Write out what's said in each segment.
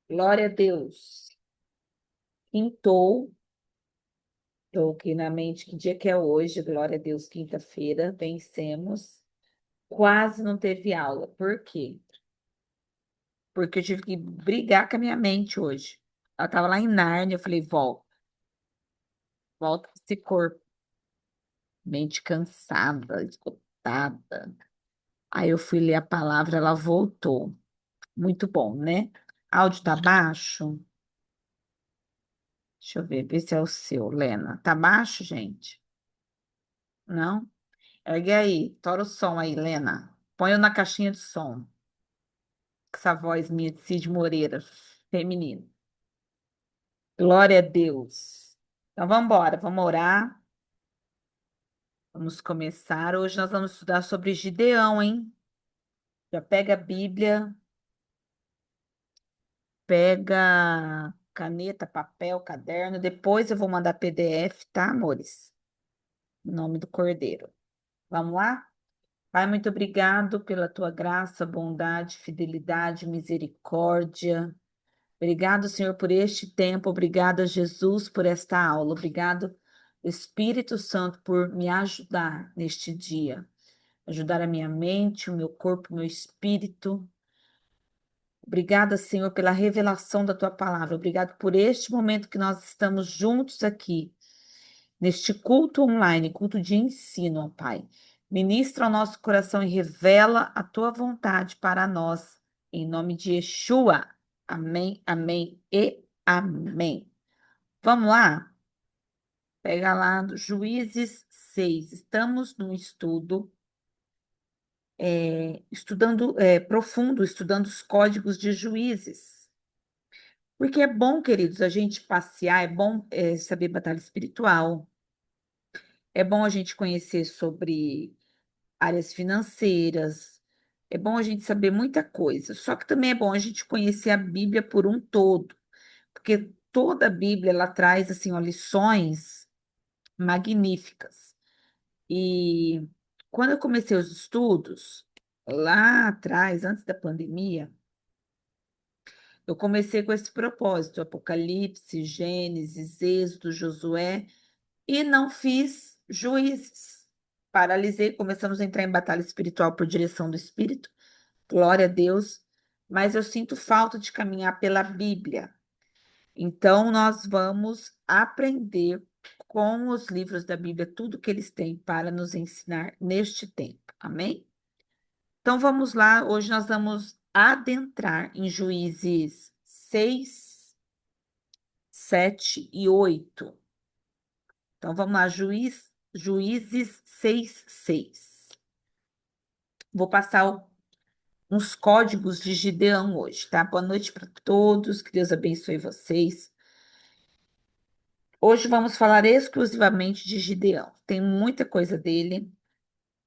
Glória a Deus. Quintou. Estou aqui na mente que dia que é hoje. Glória a Deus, quinta-feira. Vencemos. Quase não teve aula. Por quê? Porque eu tive que brigar com a minha mente hoje. Ela estava lá em Nárnia. Eu falei, volta, volta com esse corpo. Mente cansada, esgotada. Aí eu fui ler a palavra, ela voltou. Muito bom, né? Áudio tá baixo? Deixa eu ver se é o seu, Lena. Tá baixo, gente? Não? Ergue aí, tora o som aí, Lena. Põe na caixinha de som. Com essa voz minha de Cid Moreira, feminino. Glória a Deus. Então vamos embora, vamos orar. Vamos começar. Hoje nós vamos estudar sobre Gideão, hein? Já pega a Bíblia, pega caneta, papel, caderno. Depois eu vou mandar PDF, tá, amores? Em nome do Cordeiro. Vamos lá? Pai, muito obrigado pela tua graça, bondade, fidelidade, misericórdia. Obrigado, Senhor, por este tempo. Obrigada, Jesus, por esta aula. Obrigado, Espírito Santo, por me ajudar neste dia. Ajudar a minha mente, o meu corpo, o meu espírito. Obrigada, Senhor, pela revelação da tua palavra. Obrigado por este momento que nós estamos juntos aqui, neste culto online, culto de ensino, ó Pai. Ministra ao nosso coração e revela a tua vontade para nós, em nome de Yeshua. Amém, amém e amém. Vamos lá? Pega lá do Juízes 6. Estamos num estudo, estudando profundo, estudando os códigos de juízes. Porque é bom, queridos, a gente passear, é bom saber batalha espiritual, é bom a gente conhecer sobre áreas financeiras, é bom a gente saber muita coisa. Só que também é bom a gente conhecer a Bíblia por um todo, porque toda a Bíblia ela traz assim, ó, lições magníficas. E quando eu comecei os estudos, lá atrás, antes da pandemia, eu comecei com esse propósito, Apocalipse, Gênesis, Êxodo, Josué, e não fiz juízes. Paralisei, começamos a entrar em batalha espiritual por direção do Espírito, glória a Deus, mas eu sinto falta de caminhar pela Bíblia. Então, nós vamos aprender com os livros da Bíblia, tudo que eles têm para nos ensinar neste tempo. Amém? Então, vamos lá. Hoje nós vamos adentrar em Juízes 6, 7 e 8. Então, vamos lá. Juízes 6, 6. Vou passar uns códigos de Gideão hoje, tá? Boa noite para todos. Que Deus abençoe vocês. Hoje vamos falar exclusivamente de Gideão. Tem muita coisa dele.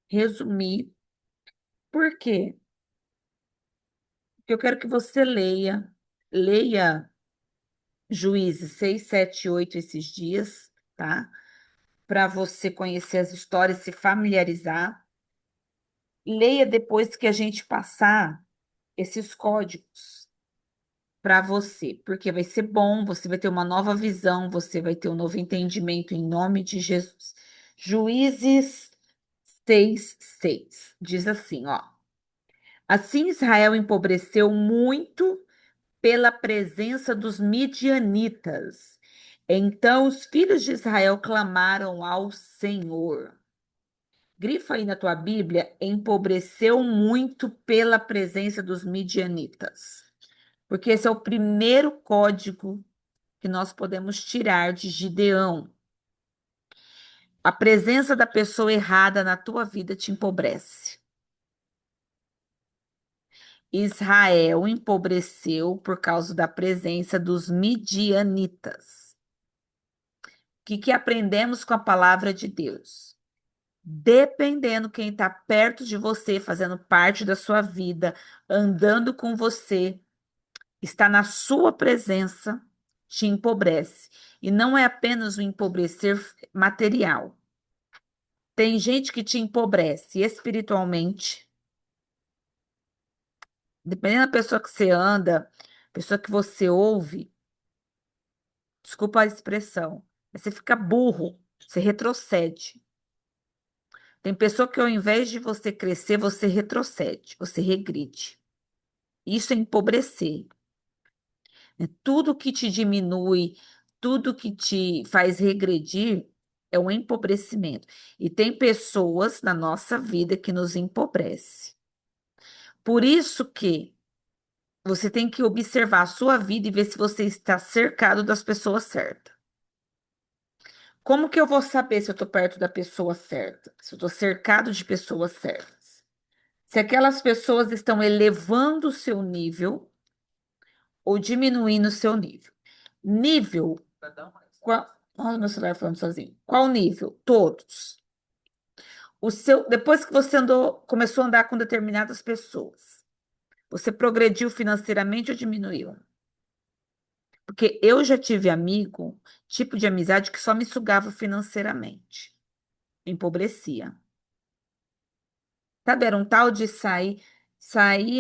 Resumir. Por quê? Porque eu quero que você leia Juízes 6, 7 e 8 esses dias, tá? Para você conhecer as histórias, se familiarizar. Leia depois que a gente passar esses códigos para você, porque vai ser bom, você vai ter uma nova visão, você vai ter um novo entendimento em nome de Jesus. Juízes 6:6 diz assim, ó. Assim Israel empobreceu muito pela presença dos midianitas. Então os filhos de Israel clamaram ao Senhor. Grifa aí na tua Bíblia, empobreceu muito pela presença dos midianitas. Porque esse é o primeiro código que nós podemos tirar de Gideão. A presença da pessoa errada na tua vida te empobrece. Israel empobreceu por causa da presença dos midianitas. O que que aprendemos com a palavra de Deus? Dependendo quem está perto de você, fazendo parte da sua vida, andando com você, está na sua presença, te empobrece. E não é apenas o empobrecer material. Tem gente que te empobrece espiritualmente. Dependendo da pessoa que você anda, Pessoa que você ouve, desculpa a expressão, mas você fica burro, você retrocede. Tem pessoa que ao invés de você crescer, você retrocede, você regride. Isso é empobrecer, né? Tudo que te diminui, tudo que te faz regredir é um empobrecimento. E tem pessoas na nossa vida que nos empobrece. Por isso que você tem que observar a sua vida e ver se você está cercado das pessoas certas. Como que eu vou saber se eu estou perto da pessoa certa? Se eu estou cercado de pessoas certas? Se aquelas pessoas estão elevando o seu nível ou diminuindo o seu nível. Nível. Qual, olha o meu celular falando sozinho. Qual nível? Todos. O seu, depois que você andou, começou a andar com determinadas pessoas, você progrediu financeiramente ou diminuiu? Porque eu já tive amigo, tipo de amizade que só me sugava financeiramente, empobrecia. Sabe, era um tal de sair,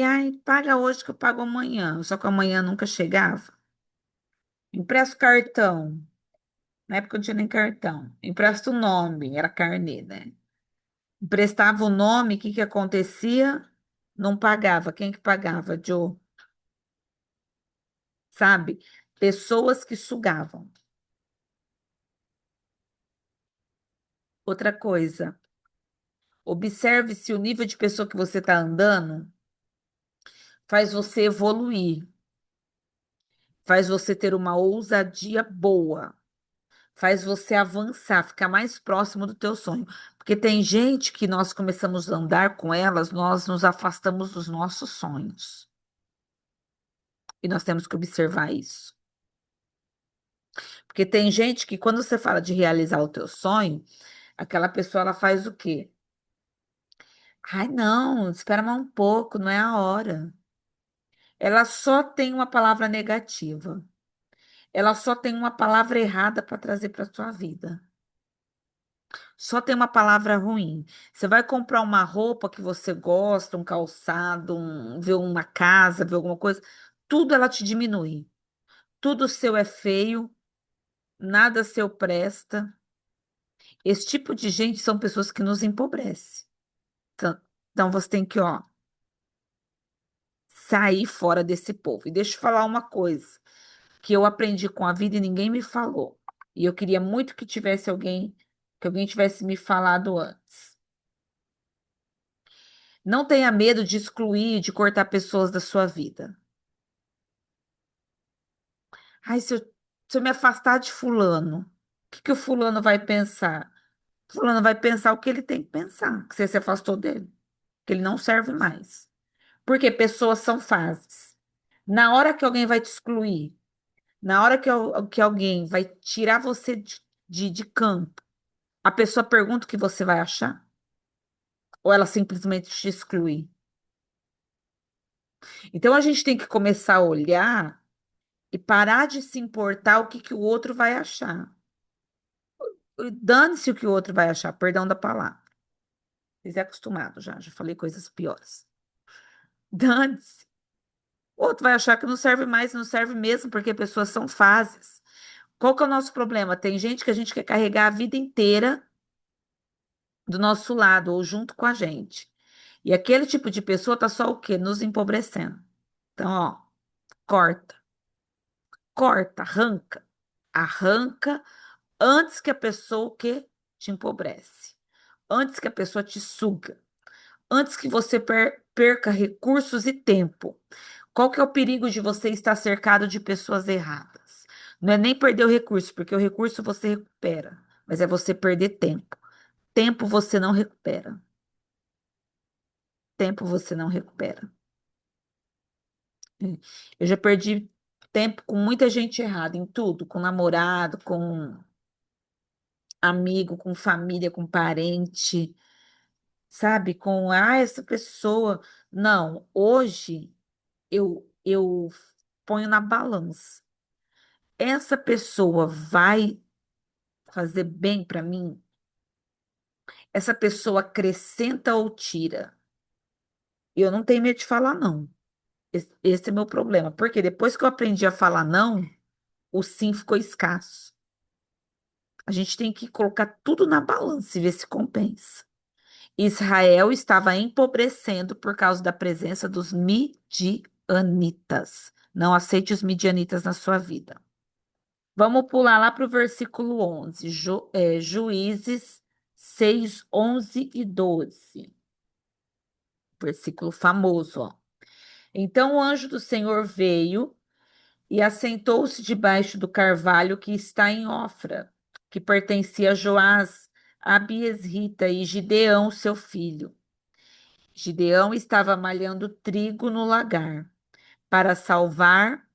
ai, paga hoje que eu pago amanhã, só que amanhã nunca chegava. Empresta o cartão, na época eu não tinha nem cartão. Empresta o nome, era carnê, né? Emprestava o nome, o que que acontecia? Não pagava. Quem que pagava? Joe, sabe? Pessoas que sugavam. Outra coisa, observe se o nível de pessoa que você está andando faz você evoluir, faz você ter uma ousadia boa, faz você avançar, ficar mais próximo do teu sonho. Porque tem gente que nós começamos a andar com elas, nós nos afastamos dos nossos sonhos. E nós temos que observar isso. Porque tem gente que quando você fala de realizar o teu sonho, aquela pessoa ela faz o quê? Ai, não, espera mais um pouco, não é a hora. Ela só tem uma palavra negativa. Ela só tem uma palavra errada para trazer para sua vida. Só tem uma palavra ruim. Você vai comprar uma roupa que você gosta, um calçado, ver uma casa, ver alguma coisa, tudo ela te diminui. Tudo seu é feio, nada seu presta. Esse tipo de gente são pessoas que nos empobrecem. Então você tem que, ó, sair fora desse povo. E deixa eu falar uma coisa que eu aprendi com a vida e ninguém me falou. E eu queria muito que tivesse alguém, que alguém tivesse me falado antes. Não tenha medo de excluir, de cortar pessoas da sua vida. Ai, se eu me afastar de fulano, o que que o fulano vai pensar? Fulano vai pensar o que ele tem que pensar, que você se afastou dele, que ele não serve mais. Porque pessoas são fases. Na hora que alguém vai te excluir, na hora que alguém vai tirar você de campo, a pessoa pergunta o que você vai achar? Ou ela simplesmente te exclui? Então a gente tem que começar a olhar e parar de se importar o que que o outro vai achar. Dane-se o que o outro vai achar, perdão da palavra. Vocês é acostumado já falei coisas piores. Dane-se. O outro vai achar que não serve mais, não serve mesmo, porque pessoas são fases. Qual que é o nosso problema? Tem gente que a gente quer carregar a vida inteira do nosso lado ou junto com a gente. E aquele tipo de pessoa tá só o quê? Nos empobrecendo. Então, ó, corta, corta, arranca. Arranca antes que a pessoa o quê? Te empobrece. Antes que a pessoa te suga. Antes que você perca recursos e tempo. Qual que é o perigo de você estar cercado de pessoas erradas? Não é nem perder o recurso, porque o recurso você recupera, mas é você perder tempo. Tempo você não recupera. Tempo você não recupera. É. Eu já perdi tempo com muita gente errada em tudo, com namorado, com amigo, com família, com parente, sabe? Com essa pessoa. Não, hoje eu ponho na balança. Essa pessoa vai fazer bem para mim? Essa pessoa acrescenta ou tira? Eu não tenho medo de falar, não. Esse é meu problema. Porque depois que eu aprendi a falar não, o sim ficou escasso. A gente tem que colocar tudo na balança e ver se compensa. Israel estava empobrecendo por causa da presença dos midianitas. Não aceite os midianitas na sua vida. Vamos pular lá para o versículo 11. Juízes 6, 11 e 12. Versículo famoso, ó. Então o anjo do Senhor veio e assentou-se debaixo do carvalho que está em Ofra, que pertencia a Joás, Abiesrita e Gideão, seu filho. Gideão estava malhando trigo no lagar para salvar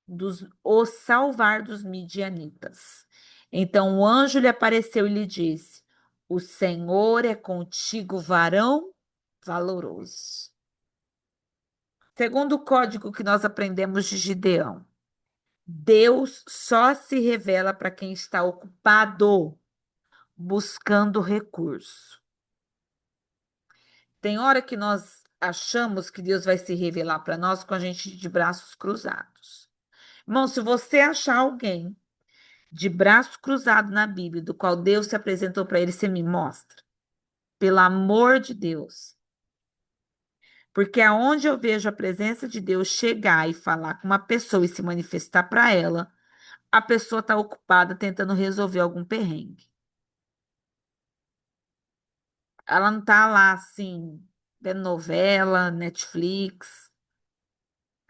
dos midianitas. Então o anjo lhe apareceu e lhe disse: O Senhor é contigo, varão valoroso. Segundo o código que nós aprendemos de Gideão, Deus só se revela para quem está ocupado buscando recurso. Tem hora que nós achamos que Deus vai se revelar para nós com a gente de braços cruzados. Irmão, se você achar alguém de braço cruzado na Bíblia, do qual Deus se apresentou para ele, você me mostra. Pelo amor de Deus. Porque aonde eu vejo a presença de Deus chegar e falar com uma pessoa e se manifestar para ela, a pessoa está ocupada tentando resolver algum perrengue. Ela não está lá assim, vendo novela, Netflix.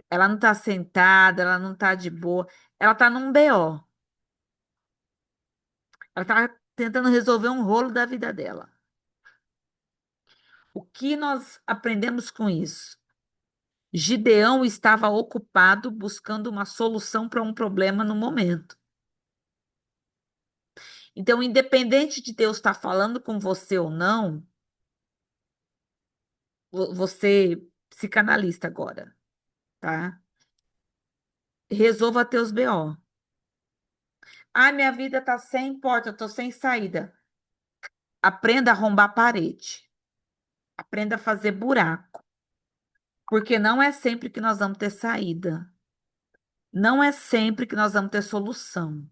Ela não está sentada, ela não está de boa. Ela está num BO. Ela está tentando resolver um rolo da vida dela. O que nós aprendemos com isso? Gideão estava ocupado buscando uma solução para um problema no momento. Então, independente de Deus estar falando com você ou não, você psicanalista agora, tá? Resolva teus BO. Ah, minha vida tá sem porta, eu tô sem saída. Aprenda a arrombar a parede. Aprenda a fazer buraco. Porque não é sempre que nós vamos ter saída. Não é sempre que nós vamos ter solução.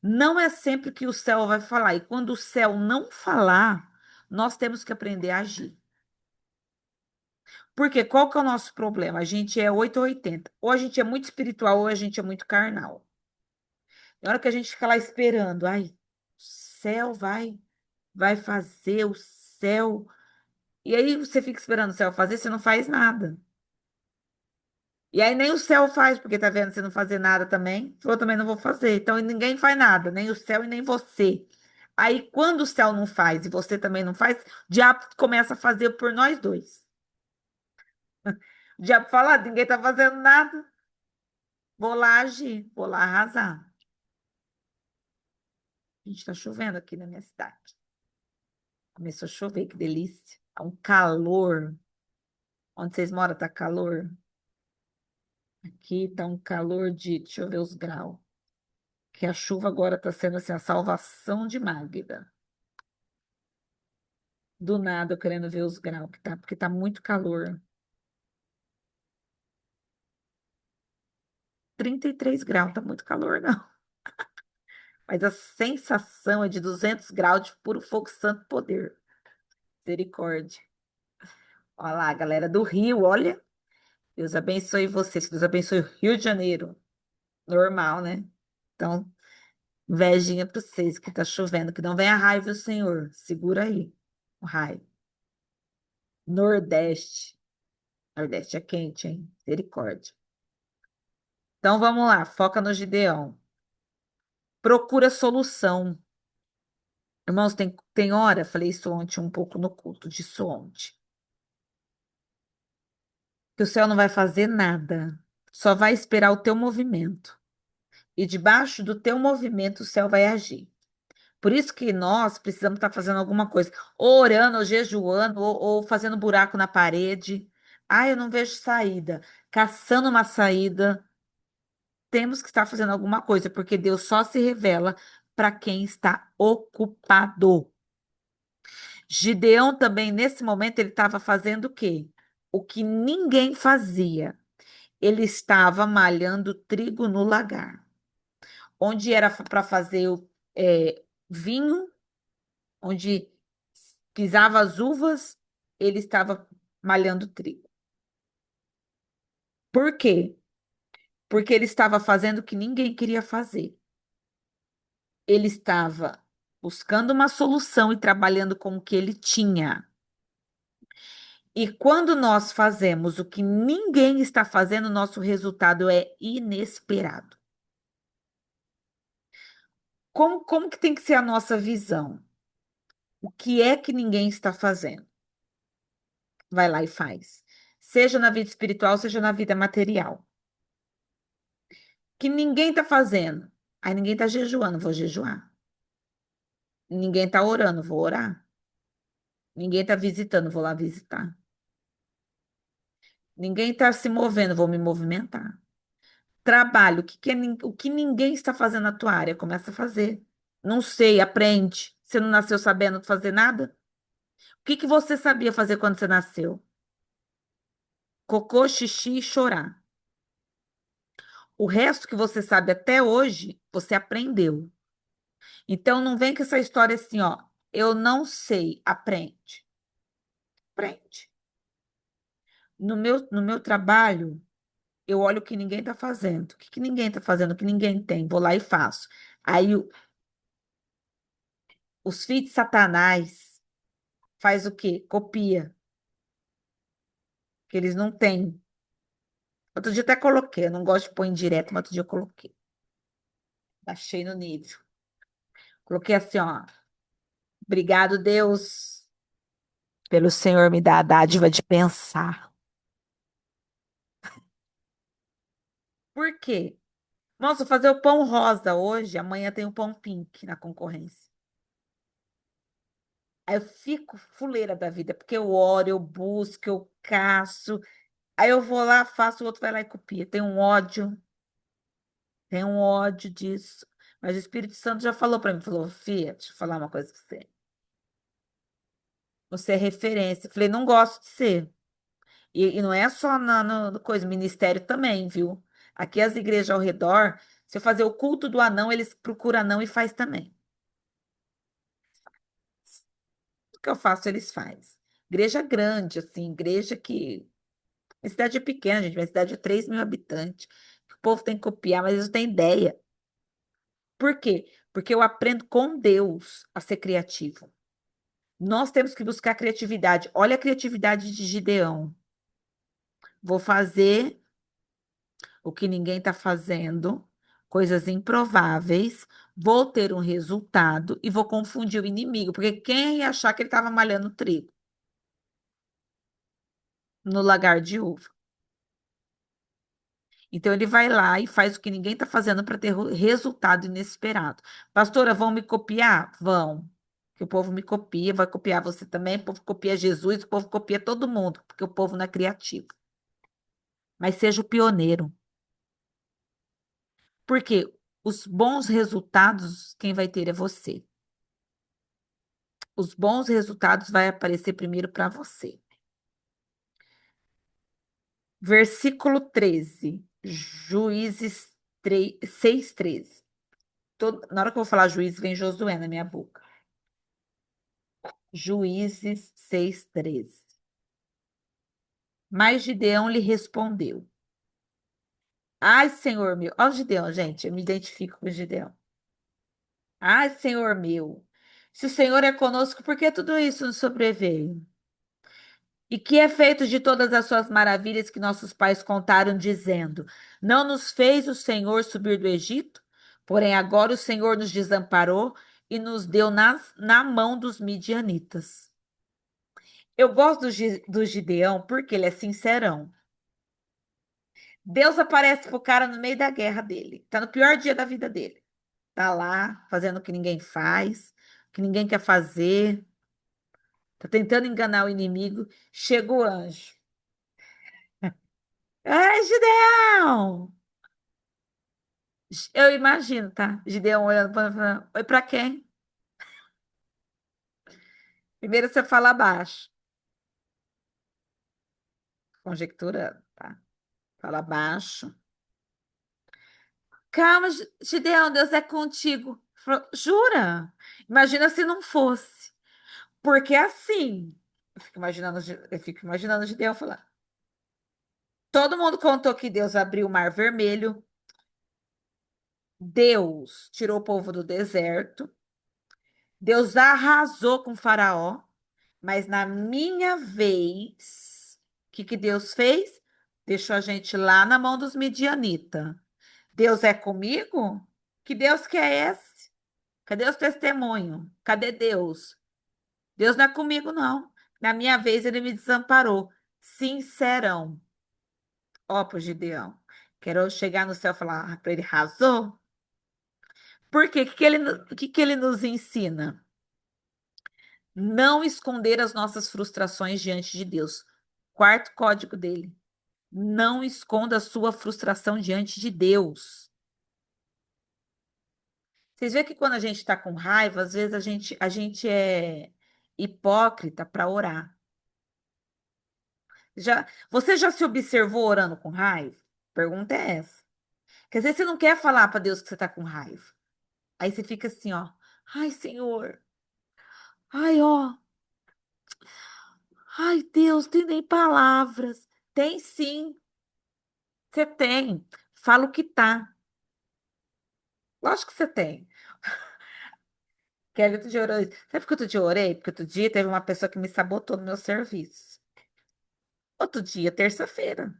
Não é sempre que o céu vai falar. E quando o céu não falar, nós temos que aprender a agir. Porque qual que é o nosso problema? A gente é 8 ou 80. Ou a gente é muito espiritual ou a gente é muito carnal. Na hora que a gente fica lá esperando, ai, o céu vai fazer, o céu. E aí você fica esperando o céu fazer, você não faz nada. E aí nem o céu faz, porque tá vendo você não fazer nada também. Eu também não vou fazer. Então ninguém faz nada, nem o céu e nem você. Aí quando o céu não faz e você também não faz, o diabo começa a fazer por nós dois. O diabo fala, "Ah, ninguém tá fazendo nada. Vou lá agir, vou lá arrasar." A gente tá chovendo aqui na minha cidade. Começou a chover, que delícia. Tá um calor. Onde vocês moram tá calor? Aqui tá um calor de, deixa eu ver os graus. Que a chuva agora tá sendo assim a salvação de Magda. Do nada eu querendo ver os graus que tá, porque tá muito calor. 33 graus, tá muito calor não. Mas a sensação é de 200 graus de puro fogo santo poder. Misericórdia. Olha lá, galera do Rio, olha. Deus abençoe vocês, que Deus abençoe o Rio de Janeiro. Normal, né? Então, invejinha para vocês que tá chovendo, que não vem a raiva, Senhor. Segura aí, o raio. Nordeste. Nordeste é quente, hein? Misericórdia. Então vamos lá, foca no Gideão. Procura solução. Irmãos, tem hora, falei isso ontem um pouco no culto, disso ontem, que o céu não vai fazer nada, só vai esperar o teu movimento. E debaixo do teu movimento o céu vai agir. Por isso que nós precisamos estar fazendo alguma coisa, ou orando, ou jejuando, ou fazendo buraco na parede. Ah, eu não vejo saída. Caçando uma saída. Temos que estar fazendo alguma coisa, porque Deus só se revela para quem está ocupado. Gideão também, nesse momento, ele estava fazendo o quê? o que ninguém fazia. Ele estava malhando trigo no lagar, onde era para fazer vinho, onde pisava as uvas, ele estava malhando trigo. Por quê? Porque ele estava fazendo o que ninguém queria fazer. Ele estava buscando uma solução e trabalhando com o que ele tinha. E quando nós fazemos o que ninguém está fazendo, nosso resultado é inesperado. Como que tem que ser a nossa visão? O que é que ninguém está fazendo? Vai lá e faz. Seja na vida espiritual, seja na vida material. Que ninguém está fazendo. Aí ninguém está jejuando, vou jejuar. Ninguém está orando, vou orar. Ninguém está visitando, vou lá visitar. Ninguém está se movendo, vou me movimentar. Trabalho, o que ninguém está fazendo na tua área, começa a fazer. Não sei, aprende. Você não nasceu sabendo fazer nada? O que você sabia fazer quando você nasceu? Cocô, xixi e chorar. O resto que você sabe até hoje, você aprendeu. Então não vem com essa história assim, ó. Eu não sei, aprende. Aprende. No meu trabalho, eu olho o que ninguém está fazendo. O que ninguém está fazendo, o que ninguém tem. Vou lá e faço. Aí os filhos de Satanás faz o quê? Copia, que eles não têm. Outro dia até coloquei, eu não gosto de pôr em direto, mas outro dia eu coloquei. Baixei no nível. Coloquei assim, ó. Obrigado, Deus, pelo Senhor me dar a dádiva de pensar. Por quê? Nossa, vou fazer o pão rosa hoje, amanhã tem o pão pink na concorrência. Aí eu fico fuleira da vida, porque eu oro, eu busco, eu caço. Aí eu vou lá, faço, o outro vai lá e copia. Tem um ódio disso. Mas o Espírito Santo já falou para mim, falou, Fia, deixa eu falar uma coisa pra você. Você é referência. Eu falei, não gosto de ser. E não é só no coisa, ministério também, viu? Aqui as igrejas ao redor, se eu fazer o culto do anão, eles procuram anão e faz também. O que eu faço, eles fazem. Igreja grande, assim, igreja que. A cidade é pequena, gente, minha cidade é 3 mil habitantes. O povo tem que copiar, mas eles não têm ideia. Por quê? Porque eu aprendo com Deus a ser criativo. Nós temos que buscar criatividade. Olha a criatividade de Gideão. Vou fazer o que ninguém está fazendo, coisas improváveis, vou ter um resultado e vou confundir o inimigo, porque quem ia achar que ele estava malhando trigo no lagar de uva? Então ele vai lá e faz o que ninguém está fazendo para ter resultado inesperado. Pastora, vão me copiar? Vão. Que o povo me copia, vai copiar você também, o povo copia Jesus, o povo copia todo mundo, porque o povo não é criativo. Mas seja o pioneiro. Porque os bons resultados, quem vai ter é você. Os bons resultados vai aparecer primeiro para você. Versículo 13, Juízes 6, 13. Na hora que eu vou falar juízes, vem Josué na minha boca. Juízes 6, 13. Mas Gideão lhe respondeu: Ai, Senhor meu. Olha o Gideão, gente, eu me identifico com o Gideão. Ai, Senhor meu. Se o Senhor é conosco, por que tudo isso nos sobreveio? E que é feito de todas as suas maravilhas que nossos pais contaram, dizendo: Não nos fez o Senhor subir do Egito? Porém, agora o Senhor nos desamparou e nos deu na mão dos midianitas. Eu gosto do Gideão porque ele é sincerão. Deus aparece pro cara no meio da guerra dele. Tá no pior dia da vida dele. Tá lá, fazendo o que ninguém faz, o que ninguém quer fazer. Tá tentando enganar o inimigo. Chega o anjo. Ai, Gideão! Eu imagino, tá? Gideão olhando para. Oi, para quem? Primeiro você fala baixo. conjecturando, tá? Fala baixo. Calma, Gideão, Deus é contigo. Jura? Imagina se não fosse. Porque assim, eu fico imaginando o Gideão falar. Todo mundo contou que Deus abriu o Mar Vermelho, Deus tirou o povo do deserto, Deus arrasou com Faraó, mas na minha vez, o que que Deus fez? Deixou a gente lá na mão dos midianitas. Deus é comigo? Que Deus que é esse? Cadê os testemunhos? Cadê Deus? Deus não é comigo, não. Na minha vez, ele me desamparou. Sincerão. Ó, pro Gideão. Quero chegar no céu e falar para ele, arrasou? Por quê? O que que ele nos ensina? Não esconder as nossas frustrações diante de Deus. Quarto código dele. Não esconda a sua frustração diante de Deus. Vocês veem que quando a gente está com raiva, às vezes a gente é hipócrita para orar. Você já se observou orando com raiva? Pergunta é essa. Quer dizer, você não quer falar para Deus que você está com raiva. Aí você fica assim, ó. Ai, Senhor. Ai, ó. Ai, Deus, tem nem palavras. Tem sim. Você tem. Fala o que tá. Lógico que você tem. Quer ver outro dia orei? Sabe por que outro dia eu orei? Porque outro dia teve uma pessoa que me sabotou no meu serviço. Outro dia, terça-feira.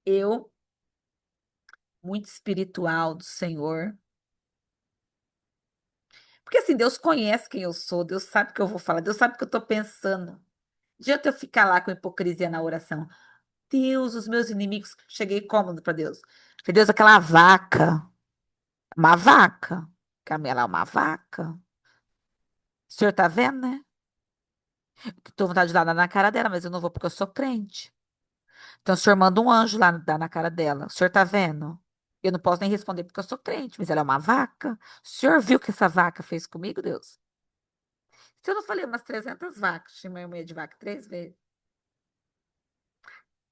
Eu, muito espiritual do Senhor. Porque assim, Deus conhece quem eu sou, Deus sabe o que eu vou falar, Deus sabe o que eu estou pensando. Não adianta eu ficar lá com hipocrisia na oração. Deus, os meus inimigos, cheguei cômodo para Deus. Falei, Deus, aquela vaca, uma vaca. Camila é uma vaca. O senhor tá vendo, né? Tô com vontade de dar na cara dela, mas eu não vou porque eu sou crente. Então o senhor manda um anjo lá dar na cara dela. O senhor tá vendo? Eu não posso nem responder porque eu sou crente, mas ela é uma vaca. O senhor viu o que essa vaca fez comigo, Deus? Se eu não falei umas 300 vacas, chamei meia de vaca 3 vezes.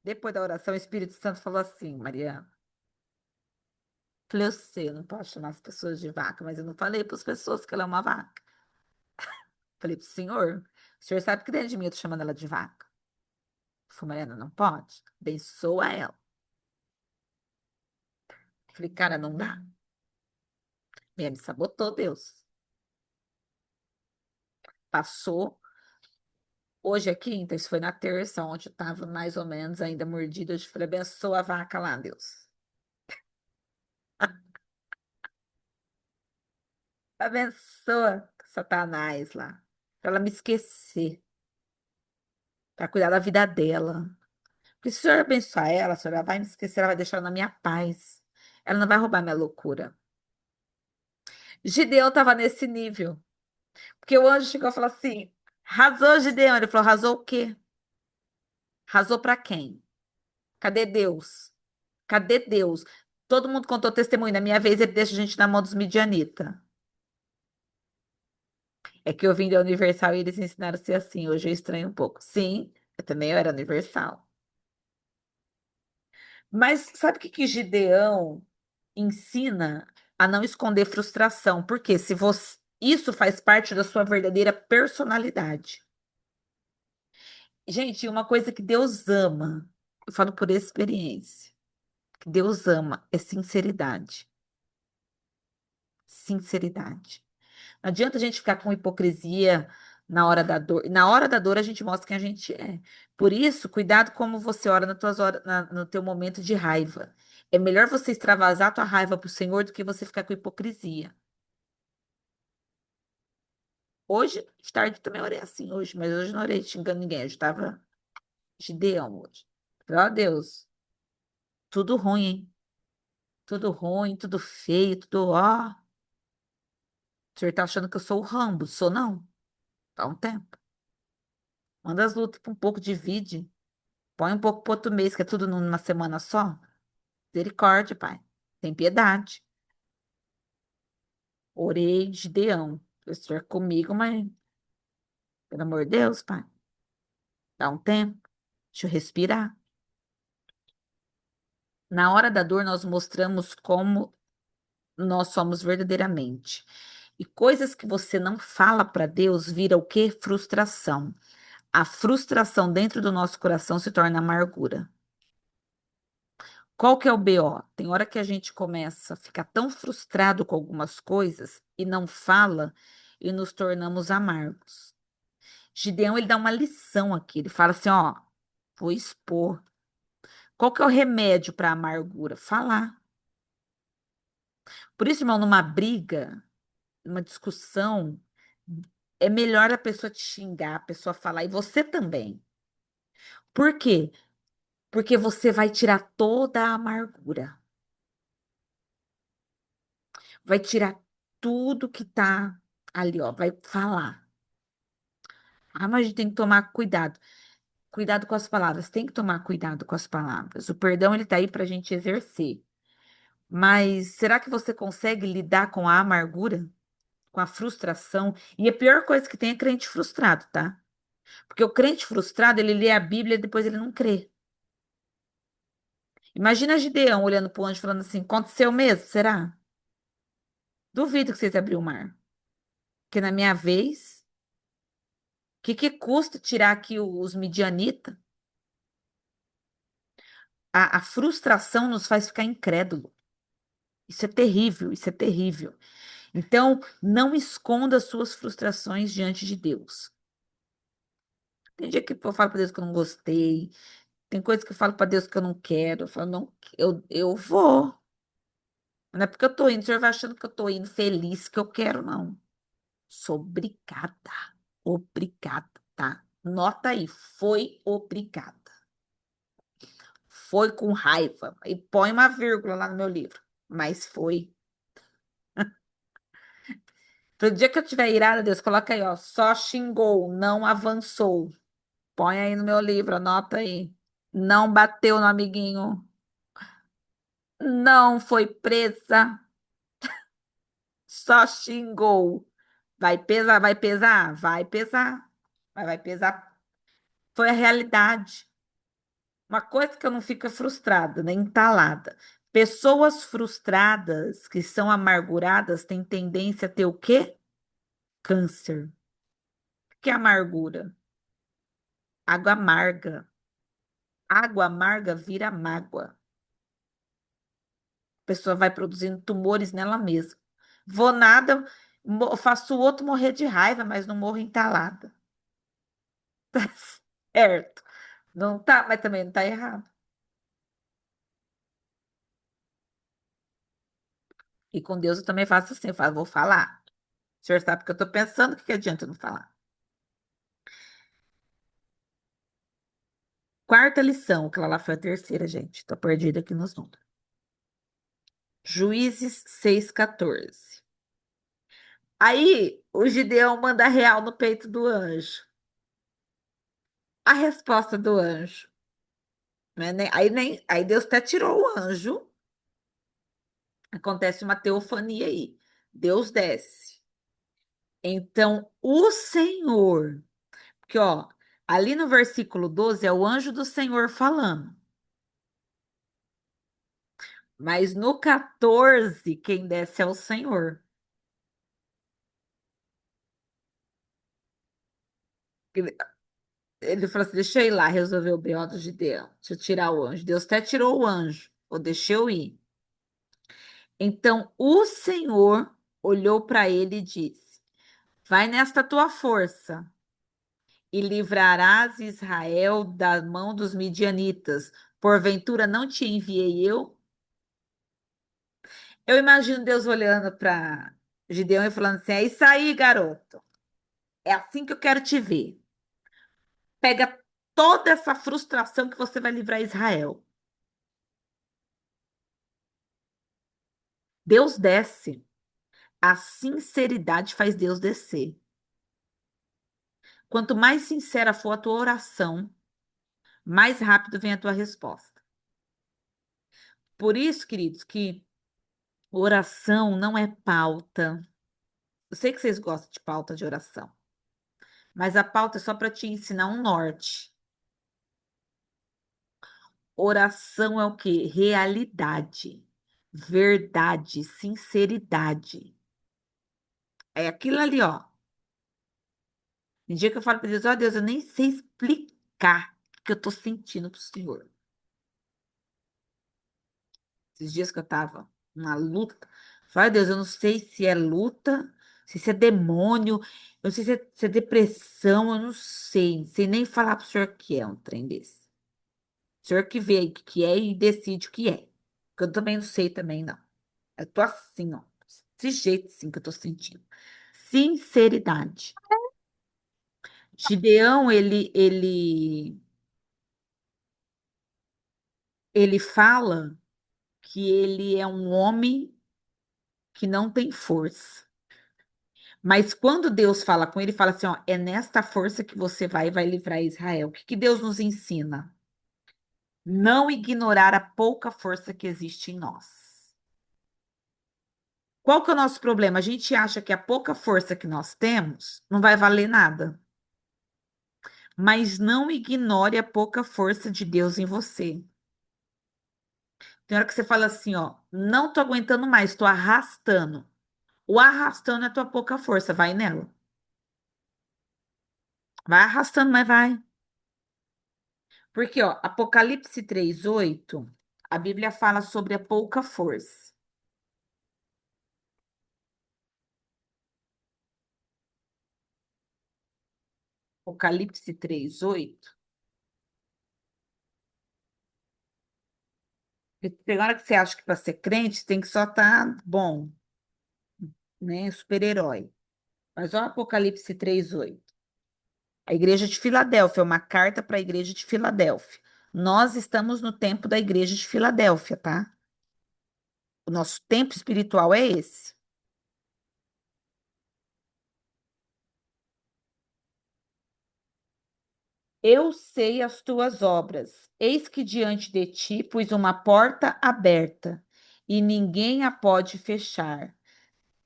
Depois da oração, o Espírito Santo falou assim, Mariana. Falei, eu sei, eu não posso chamar as pessoas de vaca, mas eu não falei para as pessoas que ela é uma vaca. Falei para o senhor sabe que dentro de mim eu tô chamando ela de vaca. Falei, Mariana, não pode. Abençoa ela. Falei, cara, não dá. Me sabotou, Deus. Passou. Hoje é quinta, isso foi na terça, onde eu estava mais ou menos ainda mordida. Eu falei, abençoa a vaca lá, Deus. Abençoa Satanás lá. Para ela me esquecer. Para cuidar da vida dela. Porque se o senhor abençoar ela, a senhora vai me esquecer, ela vai deixar ela na minha paz. Ela não vai roubar minha loucura. Gideão estava nesse nível. Porque o anjo chegou e falou assim: arrasou, Gideão. Ele falou: arrasou o quê? Arrasou para quem? Cadê Deus? Cadê Deus? Todo mundo contou testemunho. Na minha vez, ele deixa a gente na mão dos midianitas. É que eu vim da Universal e eles ensinaram a ser assim. Hoje eu estranho um pouco. Sim, eu era Universal. Mas sabe o que que Gideão ensina a não esconder frustração? Porque se você, isso faz parte da sua verdadeira personalidade. Gente, uma coisa que Deus ama, eu falo por experiência, que Deus ama é sinceridade. Sinceridade. Não adianta a gente ficar com hipocrisia na hora da dor. Na hora da dor a gente mostra quem a gente é. Por isso, cuidado como você ora nas tuas horas, no teu momento de raiva. É melhor você extravasar a tua raiva para o Senhor do que você ficar com hipocrisia. Hoje, de tarde, também orei assim hoje, mas hoje não orei xingando ninguém. Hoje estava Gideão hoje. Ó Deus, tudo ruim, hein? Tudo ruim, tudo feio, tudo ó. O senhor tá achando que eu sou o Rambo? Sou não. Dá um tempo. Manda as lutas para um pouco, divide. Põe um pouco para outro mês, que é tudo numa semana só. Misericórdia, pai. Tem piedade. Orei, Gideão. O senhor comigo, mas, pelo amor de Deus, pai. Dá um tempo. Deixa eu respirar. Na hora da dor, nós mostramos como nós somos verdadeiramente. E coisas que você não fala para Deus vira o quê? Frustração. A frustração dentro do nosso coração se torna amargura. Qual que é o BO? Tem hora que a gente começa a ficar tão frustrado com algumas coisas e não fala e nos tornamos amargos. Gideão, ele dá uma lição aqui. Ele fala assim, ó, vou expor. Qual que é o remédio para a amargura? Falar. Por isso, irmão, numa briga, numa discussão, é melhor a pessoa te xingar, a pessoa falar, e você também. Por quê? Porque você vai tirar toda a amargura. Vai tirar tudo que tá ali, ó, vai falar. Ah, mas a gente tem que tomar cuidado. Cuidado com as palavras. Tem que tomar cuidado com as palavras. O perdão, ele tá aí pra gente exercer. Mas será que você consegue lidar com a amargura? Com a frustração? E a pior coisa que tem é crente frustrado, tá? Porque o crente frustrado, ele lê a Bíblia e depois ele não crê. Imagina Gideão olhando pro anjo falando assim: aconteceu mesmo? Será? Duvido que vocês abriram o mar. Porque na minha vez, que custa tirar aqui os midianitas? A frustração nos faz ficar incrédulo. Isso é terrível, isso é terrível. Então, não esconda as suas frustrações diante de Deus. Tem dia que eu falo para Deus que eu não gostei, tem coisas que eu falo para Deus que eu não quero. Eu falo, não, eu vou. Não é porque eu tô indo, o senhor vai achando que eu tô indo feliz que eu quero, não. Sou obrigada. Obrigada, tá? Nota aí, foi obrigada. Foi com raiva. E põe uma vírgula lá no meu livro. Mas foi. Pro dia que eu tiver irada, Deus, coloca aí, ó. Só xingou, não avançou. Põe aí no meu livro, anota aí. Não bateu no amiguinho. Não foi presa. Só xingou. Vai pesar, vai pesar? Vai pesar. Vai pesar. Foi a realidade. Uma coisa que eu não fico é frustrada, nem entalada. Pessoas frustradas, que são amarguradas, têm tendência a ter o quê? Câncer. O que é amargura? Água amarga. Água amarga vira mágoa. A pessoa vai produzindo tumores nela mesma. Vou nada, faço o outro morrer de raiva, mas não morro entalada. Tá certo. Não tá, mas também não tá errado. E com Deus eu também faço assim, eu falo, vou falar. O senhor sabe o que eu tô pensando, o que que adianta eu não falar? Quarta lição, aquela lá foi a terceira, gente. Tô perdida aqui nos números. Juízes 6:14. Aí o Gideão manda real no peito do anjo. A resposta do anjo, né? Aí Deus até tirou o anjo. Acontece uma teofania aí. Deus desce. Então, o Senhor, porque ó, ali no versículo 12 é o anjo do Senhor falando. Mas no 14, quem desce é o Senhor. Ele, ele falou assim: deixa eu ir lá resolver o BO do Gideão. Deixa eu tirar o anjo. Deus até tirou o anjo, ou deixa eu ir. Então o Senhor olhou para ele e disse: vai nesta tua força e livrarás Israel da mão dos midianitas. Porventura não te enviei eu? Eu imagino Deus olhando para Gideão e falando assim: é isso aí, garoto. É assim que eu quero te ver. Pega toda essa frustração que você vai livrar Israel. Deus desce. A sinceridade faz Deus descer. Quanto mais sincera for a tua oração, mais rápido vem a tua resposta. Por isso, queridos, que oração não é pauta. Eu sei que vocês gostam de pauta de oração, mas a pauta é só para te ensinar um norte. Oração é o quê? Realidade, verdade, sinceridade. É aquilo ali, ó. Tem dia que eu falo para Deus, ó Deus, eu nem sei explicar o que eu tô sentindo pro Senhor. Esses dias que eu tava numa luta, falei, Deus, eu não sei se é luta, se é demônio, eu não sei se é depressão, eu não sei nem falar pro Senhor que é um trem desse. O Senhor que vê aí o que é e decide o que é. Porque eu também não sei também, não. Eu tô assim, ó. Desse jeito, assim, que eu tô sentindo. Sinceridade. Gideão, ele fala que ele é um homem que não tem força. Mas quando Deus fala com ele, fala assim, ó, é nesta força que você vai livrar Israel. O que que Deus nos ensina? Não ignorar a pouca força que existe em nós. Qual que é o nosso problema? A gente acha que a pouca força que nós temos não vai valer nada. Mas não ignore a pouca força de Deus em você. Tem hora que você fala assim, ó, não tô aguentando mais, tô arrastando. O arrastando é a tua pouca força, vai nela. Vai arrastando, mas vai. Porque, ó, Apocalipse 3:8, a Bíblia fala sobre a pouca força. Apocalipse 3:8. Tem hora que você acha que para ser crente tem que só estar bom, né? Super-herói. Mas ó, Apocalipse 3:8. A igreja de Filadélfia, é uma carta para a igreja de Filadélfia. Nós estamos no tempo da igreja de Filadélfia, tá? O nosso tempo espiritual é esse. Eu sei as tuas obras. Eis que diante de ti pus uma porta aberta, e ninguém a pode fechar.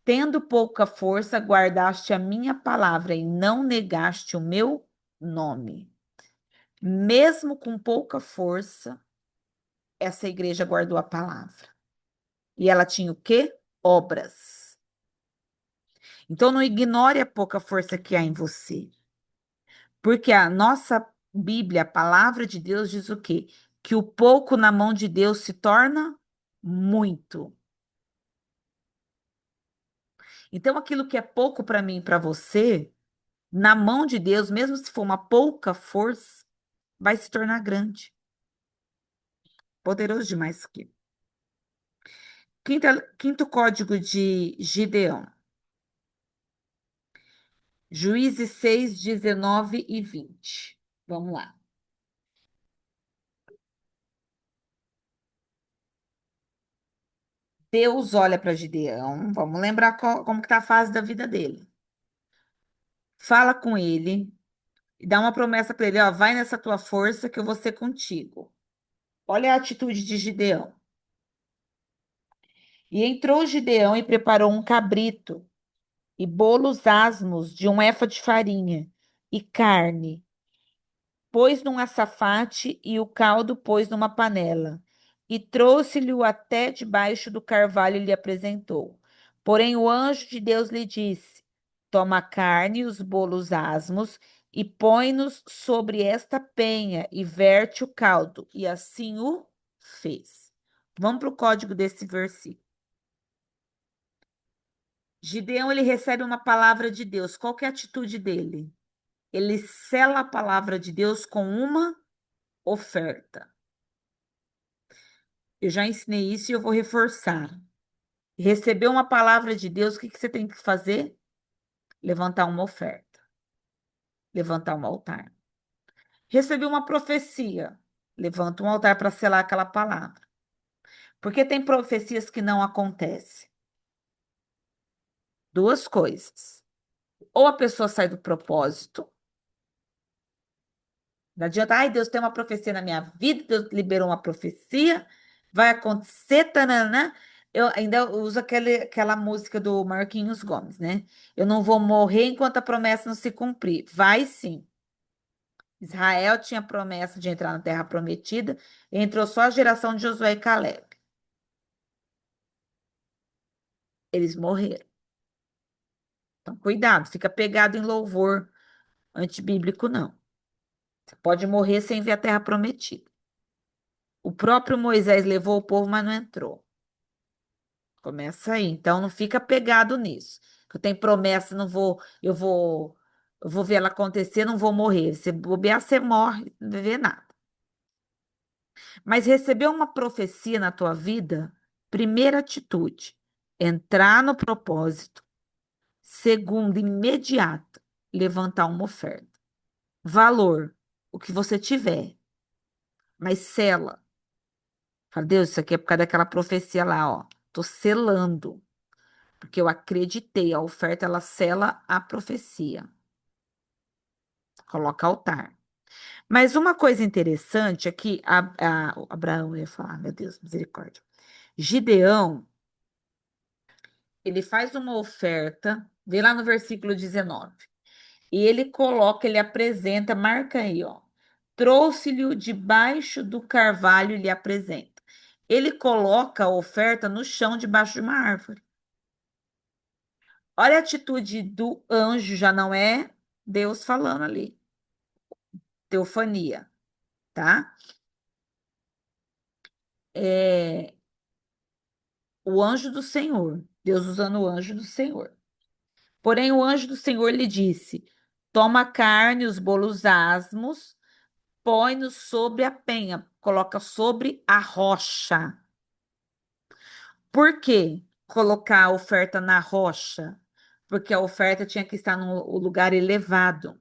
Tendo pouca força, guardaste a minha palavra e não negaste o meu nome. Mesmo com pouca força, essa igreja guardou a palavra. E ela tinha o quê? Obras. Então não ignore a pouca força que há em você. Porque a nossa Bíblia, a palavra de Deus, diz o quê? Que o pouco na mão de Deus se torna muito. Então, aquilo que é pouco para mim e para você, na mão de Deus, mesmo se for uma pouca força, vai se tornar grande. Poderoso demais que. Quinto código de Gideão. Juízes 6, 19 e 20. Vamos lá. Deus olha para Gideão. Vamos lembrar como que está a fase da vida dele. Fala com ele e dá uma promessa para ele, ó, vai nessa tua força que eu vou ser contigo. Olha a atitude de Gideão. E entrou Gideão e preparou um cabrito e bolos asmos de um efa de farinha e carne. Pôs num açafate e o caldo pôs numa panela. E trouxe-lhe-o até debaixo do carvalho e lhe apresentou. Porém o anjo de Deus lhe disse: Toma a carne e os bolos asmos e põe-nos sobre esta penha e verte o caldo. E assim o fez. Vamos para o código desse versículo. Gideão, ele recebe uma palavra de Deus. Qual que é a atitude dele? Ele sela a palavra de Deus com uma oferta. Eu já ensinei isso e eu vou reforçar. Receber uma palavra de Deus, o que que você tem que fazer? Levantar uma oferta, levantar um altar. Receber uma profecia, levanta um altar para selar aquela palavra. Porque tem profecias que não acontecem. Duas coisas. Ou a pessoa sai do propósito. Não adianta, ai, Deus tem uma profecia na minha vida, Deus liberou uma profecia, vai acontecer, tananã. Eu ainda uso aquela música do Marquinhos Gomes, né? Eu não vou morrer enquanto a promessa não se cumprir. Vai sim. Israel tinha promessa de entrar na Terra Prometida, entrou só a geração de Josué e Caleb. Eles morreram. Então, cuidado, fica pegado em louvor antibíblico, não. Você pode morrer sem ver a Terra Prometida. O próprio Moisés levou o povo, mas não entrou. Começa aí. Então, não fica pegado nisso. Que eu tenho promessa, não vou, eu vou ver ela acontecer, não vou morrer. Se bobear, você morre, não vai ver nada. Mas receber uma profecia na tua vida, primeira atitude, entrar no propósito. Segunda, imediata, levantar uma oferta. Valor, o que você tiver, mas sela. Fala, Deus, isso aqui é por causa daquela profecia lá, ó. Tô selando, porque eu acreditei. A oferta, ela sela a profecia. Coloca altar. Mas uma coisa interessante é que Abraão ia falar, meu Deus, misericórdia. Gideão, ele faz uma oferta, vê lá no versículo 19. E ele coloca, ele apresenta, marca aí, ó. Trouxe-lhe debaixo do carvalho e lhe apresenta. Ele coloca a oferta no chão debaixo de uma árvore. Olha a atitude do anjo, já não é Deus falando ali. Teofania, tá? É o anjo do Senhor. Deus usando o anjo do Senhor. Porém, o anjo do Senhor lhe disse: Toma a carne, os bolos asmos, põe-nos sobre a penha, coloca sobre a rocha. Por quê? Colocar a oferta na rocha? Porque a oferta tinha que estar num lugar elevado.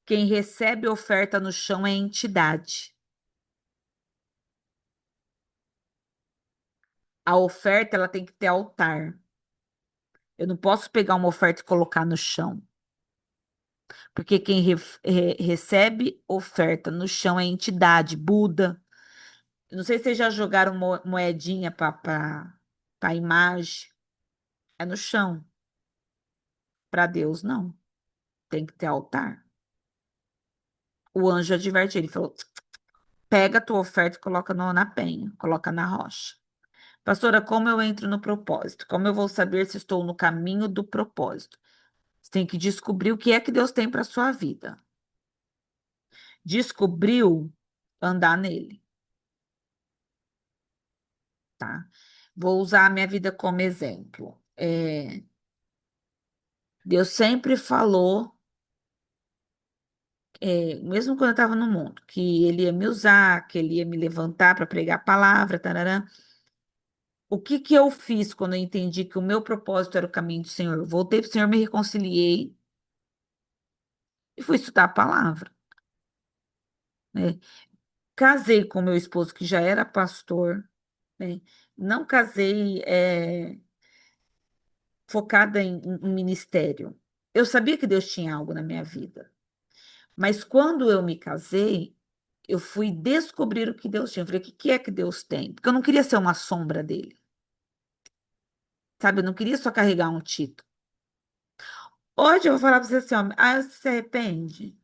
Quem recebe oferta no chão é entidade. A oferta ela tem que ter altar. Eu não posso pegar uma oferta e colocar no chão. Porque quem recebe oferta no chão é entidade, Buda. Eu não sei se vocês já jogaram moedinha para a imagem. É no chão. Para Deus, não. Tem que ter altar. O anjo adverte, ele falou: pega a tua oferta e coloca na penha, coloca na rocha. Pastora, como eu entro no propósito? Como eu vou saber se estou no caminho do propósito? Você tem que descobrir o que é que Deus tem para sua vida. Descobriu, andar nele, tá? Vou usar a minha vida como exemplo. Deus sempre falou, mesmo quando eu estava no mundo, que Ele ia me usar, que Ele ia me levantar para pregar a palavra, tarará. O que que eu fiz quando eu entendi que o meu propósito era o caminho do Senhor? Eu voltei para o Senhor, me reconciliei e fui estudar a palavra, né? Casei com meu esposo, que já era pastor, né? Não casei, focada em ministério. Eu sabia que Deus tinha algo na minha vida, mas quando eu me casei, eu fui descobrir o que Deus tinha. Eu falei, o que que é que Deus tem? Porque eu não queria ser uma sombra dele, sabe? Eu não queria só carregar um título. Hoje eu vou falar para você assim, ó, você se arrepende?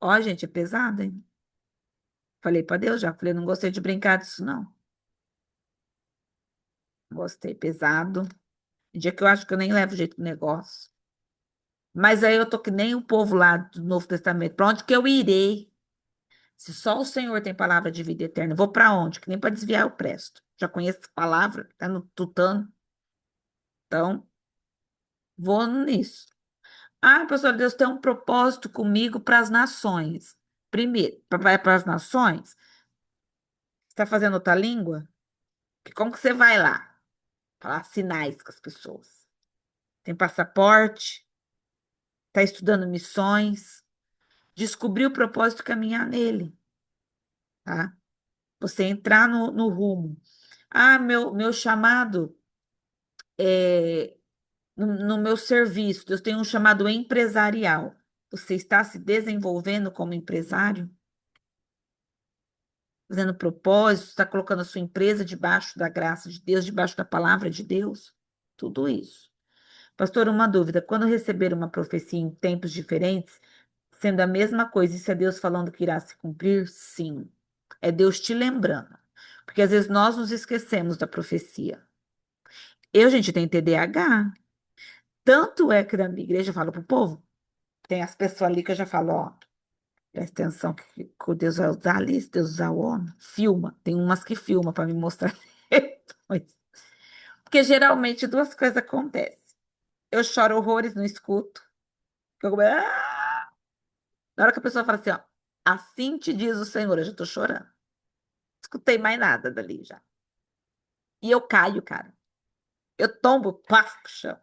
Ó, gente, é pesado, hein? Falei para Deus já, falei, não gostei de brincar disso, não. Gostei, pesado. Dia que eu acho que eu nem levo jeito do negócio. Mas aí eu tô que nem o povo lá do Novo Testamento. Para onde que eu irei? Se só o Senhor tem palavra de vida eterna, eu vou para onde? Que nem para desviar eu presto. Já conheço a palavra, tá no tutano. Então, vou nisso. Ah, pastor, Deus tem um propósito comigo para as nações. Primeiro, para as nações, você está fazendo outra língua? Como que você vai lá? Falar sinais com as pessoas. Tem passaporte, está estudando missões, descobrir o propósito e caminhar nele, tá? Você entrar no rumo. Ah, meu chamado é no meu serviço, Deus tem um chamado empresarial. Você está se desenvolvendo como empresário? Fazendo propósito, está colocando a sua empresa debaixo da graça de Deus, debaixo da palavra de Deus? Tudo isso. Pastor, uma dúvida: quando receber uma profecia em tempos diferentes, sendo a mesma coisa. Isso é Deus falando que irá se cumprir? Sim. É Deus te lembrando. Porque às vezes nós nos esquecemos da profecia. Eu, gente, tenho TDAH. Tanto é que na minha igreja eu falo pro povo, tem as pessoas ali que eu já falo, ó, presta atenção que Deus vai usar ali, se Deus usar o homem, filma. Tem umas que filma para me mostrar depois. Porque geralmente duas coisas acontecem. Eu choro horrores, não escuto. Ah! Na hora que a pessoa fala assim, ó, assim te diz o Senhor, eu já tô chorando. Não escutei mais nada dali já. E eu caio, cara. Eu tombo, passo pro chão.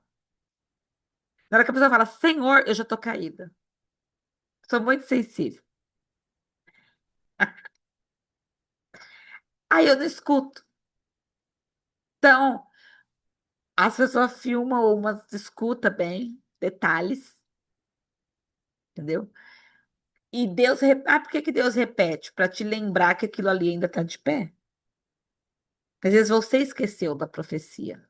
Na hora que a pessoa fala, Senhor, eu já tô caída. Sou muito sensível. Aí eu não escuto. Então, as pessoas filmam ou umas escuta bem, detalhes, entendeu? E Deus, por que que Deus repete? Para te lembrar que aquilo ali ainda está de pé. Às vezes você esqueceu da profecia.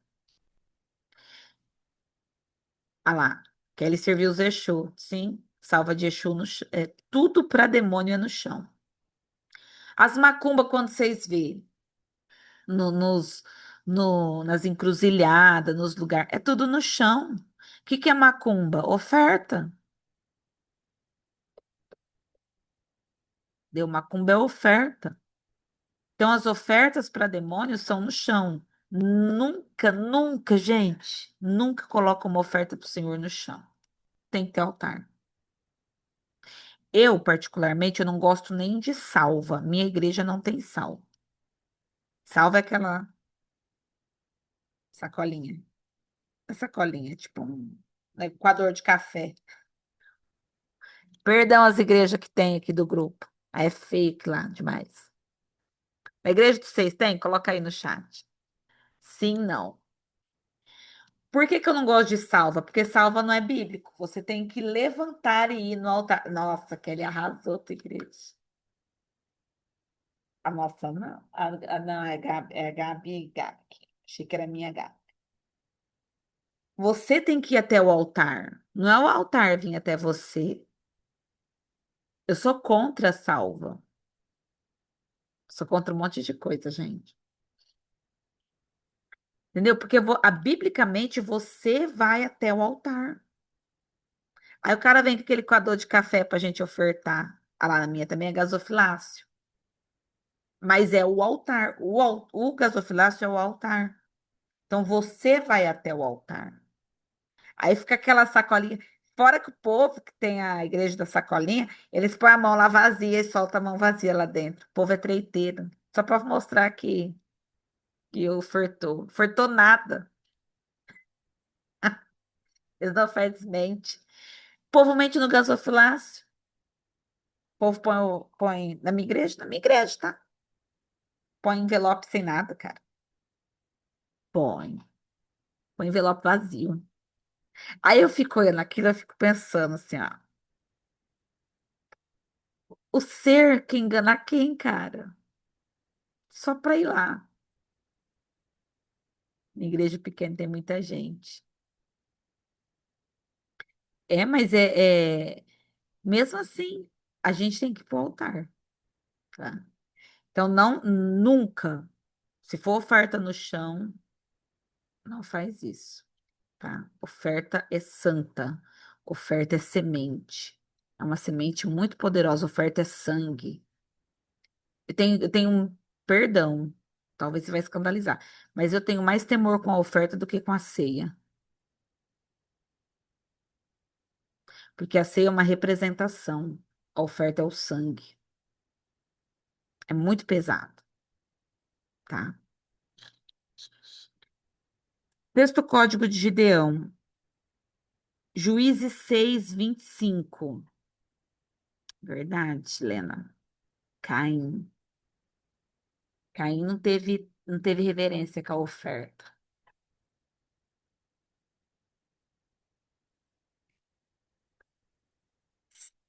Ah lá, Kelly serviu os Exu, sim, salva de Exu no chão. É, tudo para demônio é no chão. As macumba, quando vocês vê no, nos, nas encruzilhadas, nos lugares, é tudo no chão. O que que é macumba? Oferta. Deu macumba é oferta. Então, as ofertas para demônios são no chão. Nunca, nunca, gente, nunca coloca uma oferta para o Senhor no chão. Tem que ter altar. Eu, particularmente, eu não gosto nem de salva. Minha igreja não tem sal. Salva é aquela sacolinha. A sacolinha, tipo um coador de café. Perdão as igrejas que tem aqui do grupo. Aí é fake lá demais. A igreja de vocês tem? Coloca aí no chat. Sim, não. Por que que eu não gosto de salva? Porque salva não é bíblico. Você tem que levantar e ir no altar. Nossa, Kelly arrasou tua igreja. A nossa não. Não, é Gabi e Gabi. Achei que era minha Gabi. Você tem que ir até o altar. Não é o altar vir até você. Eu sou contra a salva. Sou contra um monte de coisa, gente. Entendeu? Porque biblicamente você vai até o altar. Aí o cara vem com aquele coador de café para a gente ofertar. Ah, lá na minha também é gasofilácio. Mas é o altar. O gasofilácio é o altar. Então você vai até o altar. Aí fica aquela sacolinha. Fora que o povo que tem a igreja da sacolinha, eles põem a mão lá vazia e soltam a mão vazia lá dentro. O povo é treiteiro. Só para mostrar que ofertou. Ofertou nada. Eles não fazem mente. O povo mente no gasofilácio. O povo põe na minha igreja, tá? Põe envelope sem nada, cara. Põe. Põe envelope vazio. Aí eu fico olhando aquilo, eu fico pensando assim, ó. O ser que engana quem, cara? Só para ir lá. Na igreja pequena tem muita gente. É, mas mesmo assim, a gente tem que ir pro altar, tá? Então, não, nunca, se for oferta no chão, não faz isso, tá? Oferta é santa, oferta é semente. É uma semente muito poderosa, oferta é sangue. Eu tenho um perdão, talvez você vai escandalizar, mas eu tenho mais temor com a oferta do que com a ceia, porque a ceia é uma representação, a oferta é o sangue, é muito pesado, tá? Texto Código de Gideão, Juízes 6:25. Verdade, Lena. Caim. Caim não teve reverência com a oferta.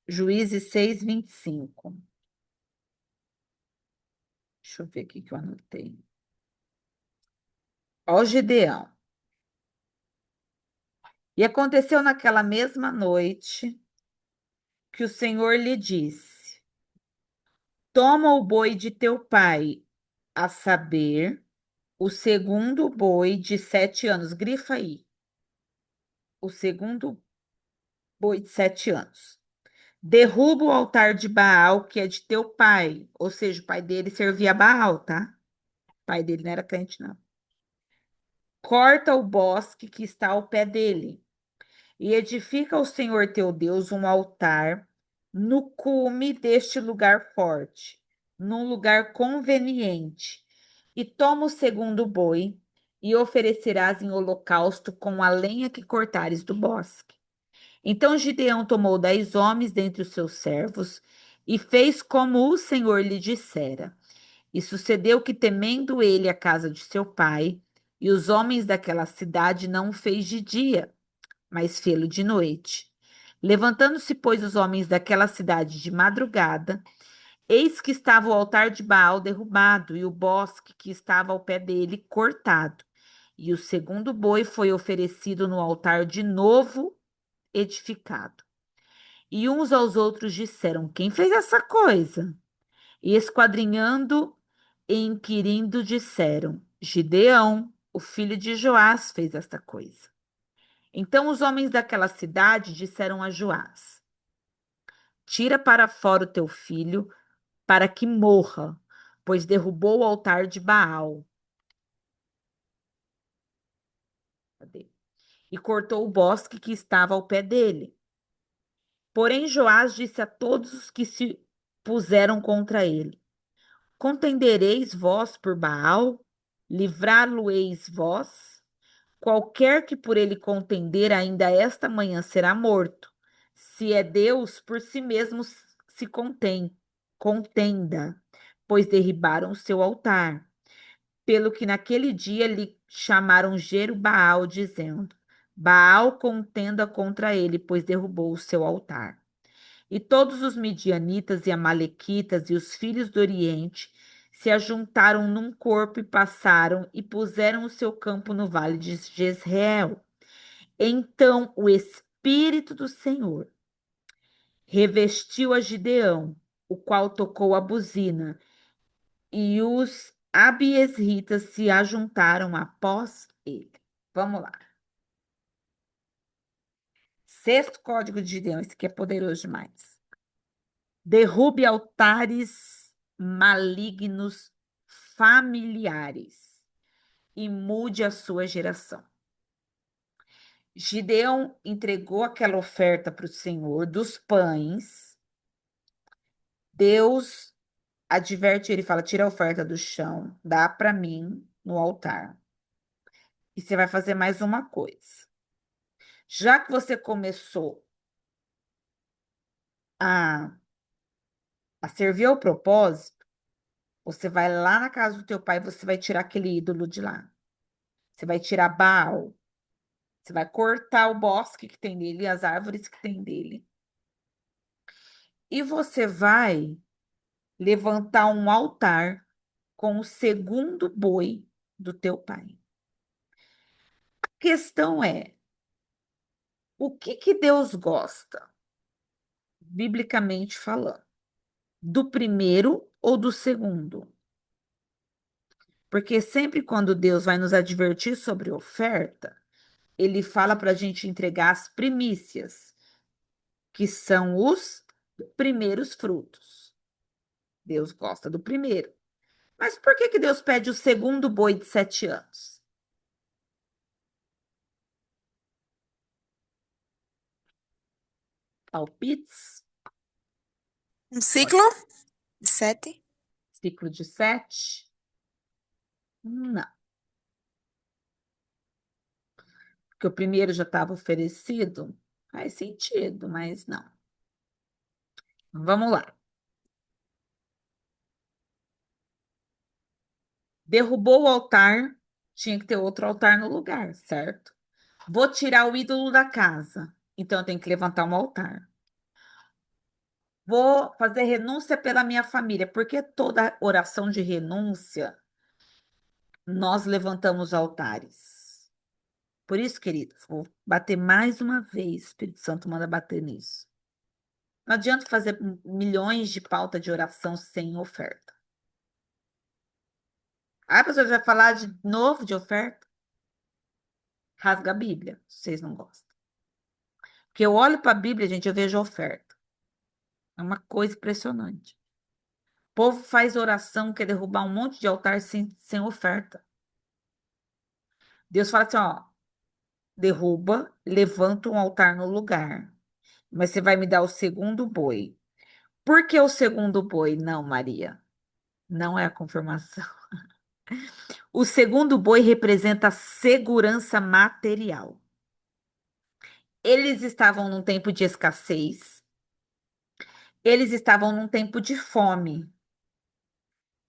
Juízes 6:25. Deixa eu ver aqui que eu anotei. Ó Gideão. E aconteceu naquela mesma noite que o Senhor lhe disse: Toma o boi de teu pai, a saber, o segundo boi de 7 anos. Grifa aí, o segundo boi de 7 anos. Derruba o altar de Baal, que é de teu pai. Ou seja, o pai dele servia a Baal, tá? O pai dele não era crente, não. Corta o bosque que está ao pé dele e edifica ao Senhor teu Deus um altar no cume deste lugar forte, num lugar conveniente. E toma o segundo boi e oferecerás em holocausto com a lenha que cortares do bosque. Então Gideão tomou 10 homens dentre os seus servos e fez como o Senhor lhe dissera. E sucedeu que, temendo ele a casa de seu pai, e os homens daquela cidade, não o fez de dia, mas fê-lo de noite. Levantando-se, pois, os homens daquela cidade de madrugada, eis que estava o altar de Baal derrubado e o bosque que estava ao pé dele cortado. E o segundo boi foi oferecido no altar de novo edificado. E uns aos outros disseram: Quem fez essa coisa? E esquadrinhando e inquirindo, disseram: Gideão, o filho de Joás, fez esta coisa. Então os homens daquela cidade disseram a Joás: Tira para fora o teu filho, para que morra, pois derrubou o altar de Baal. Cadê? E cortou o bosque que estava ao pé dele. Porém, Joás disse a todos os que se puseram contra ele: Contendereis vós por Baal? Livrá-lo-eis vós? Qualquer que por ele contender, ainda esta manhã será morto. Se é Deus, por si mesmo se contenda, pois derribaram o seu altar. Pelo que naquele dia lhe chamaram Jerubaal, dizendo: Baal contenda contra ele, pois derrubou o seu altar. E todos os midianitas e amalequitas e os filhos do Oriente se ajuntaram num corpo e passaram e puseram o seu campo no vale de Jezreel. Então o Espírito do Senhor revestiu a Gideão, o qual tocou a buzina, e os abiesritas se ajuntaram após ele. Vamos lá. Sexto código de Gideão, esse aqui é poderoso demais. Derrube altares malignos familiares e mude a sua geração. Gideão entregou aquela oferta para o Senhor dos pães. Deus adverte ele, fala: tira a oferta do chão, dá para mim no altar. E você vai fazer mais uma coisa. Já que você começou a, a servir ao propósito, você vai lá na casa do teu pai e você vai tirar aquele ídolo de lá. Você vai tirar Baal. Você vai cortar o bosque que tem nele, as árvores que tem dele. E você vai levantar um altar com o segundo boi do teu pai. A questão é, o que que Deus gosta, biblicamente falando? Do primeiro ou do segundo? Porque sempre quando Deus vai nos advertir sobre oferta, ele fala para a gente entregar as primícias, que são os primeiros frutos. Deus gosta do primeiro. Mas por que que Deus pede o segundo boi de 7 anos? Palpites? Um Pode. ciclo de 7? Ciclo de 7? Não, porque o primeiro já estava oferecido. Faz sentido, mas não. Vamos lá. Derrubou o altar, tinha que ter outro altar no lugar, certo? Vou tirar o ídolo da casa, então eu tenho que levantar um altar. Vou fazer renúncia pela minha família, porque toda oração de renúncia nós levantamos altares. Por isso, queridos, vou bater mais uma vez, Espírito Santo manda bater nisso. Não adianta fazer milhões de pauta de oração sem oferta. Aí a pessoa vai falar de novo de oferta? Rasga a Bíblia, se vocês não gostam. Porque eu olho para a Bíblia, gente, eu vejo oferta. É uma coisa impressionante. O povo faz oração, quer derrubar um monte de altar sem oferta. Deus fala assim, ó, derruba, levanta um altar no lugar, mas você vai me dar o segundo boi. Por que o segundo boi? Não, Maria, não é a confirmação. O segundo boi representa segurança material. Eles estavam num tempo de escassez, eles estavam num tempo de fome.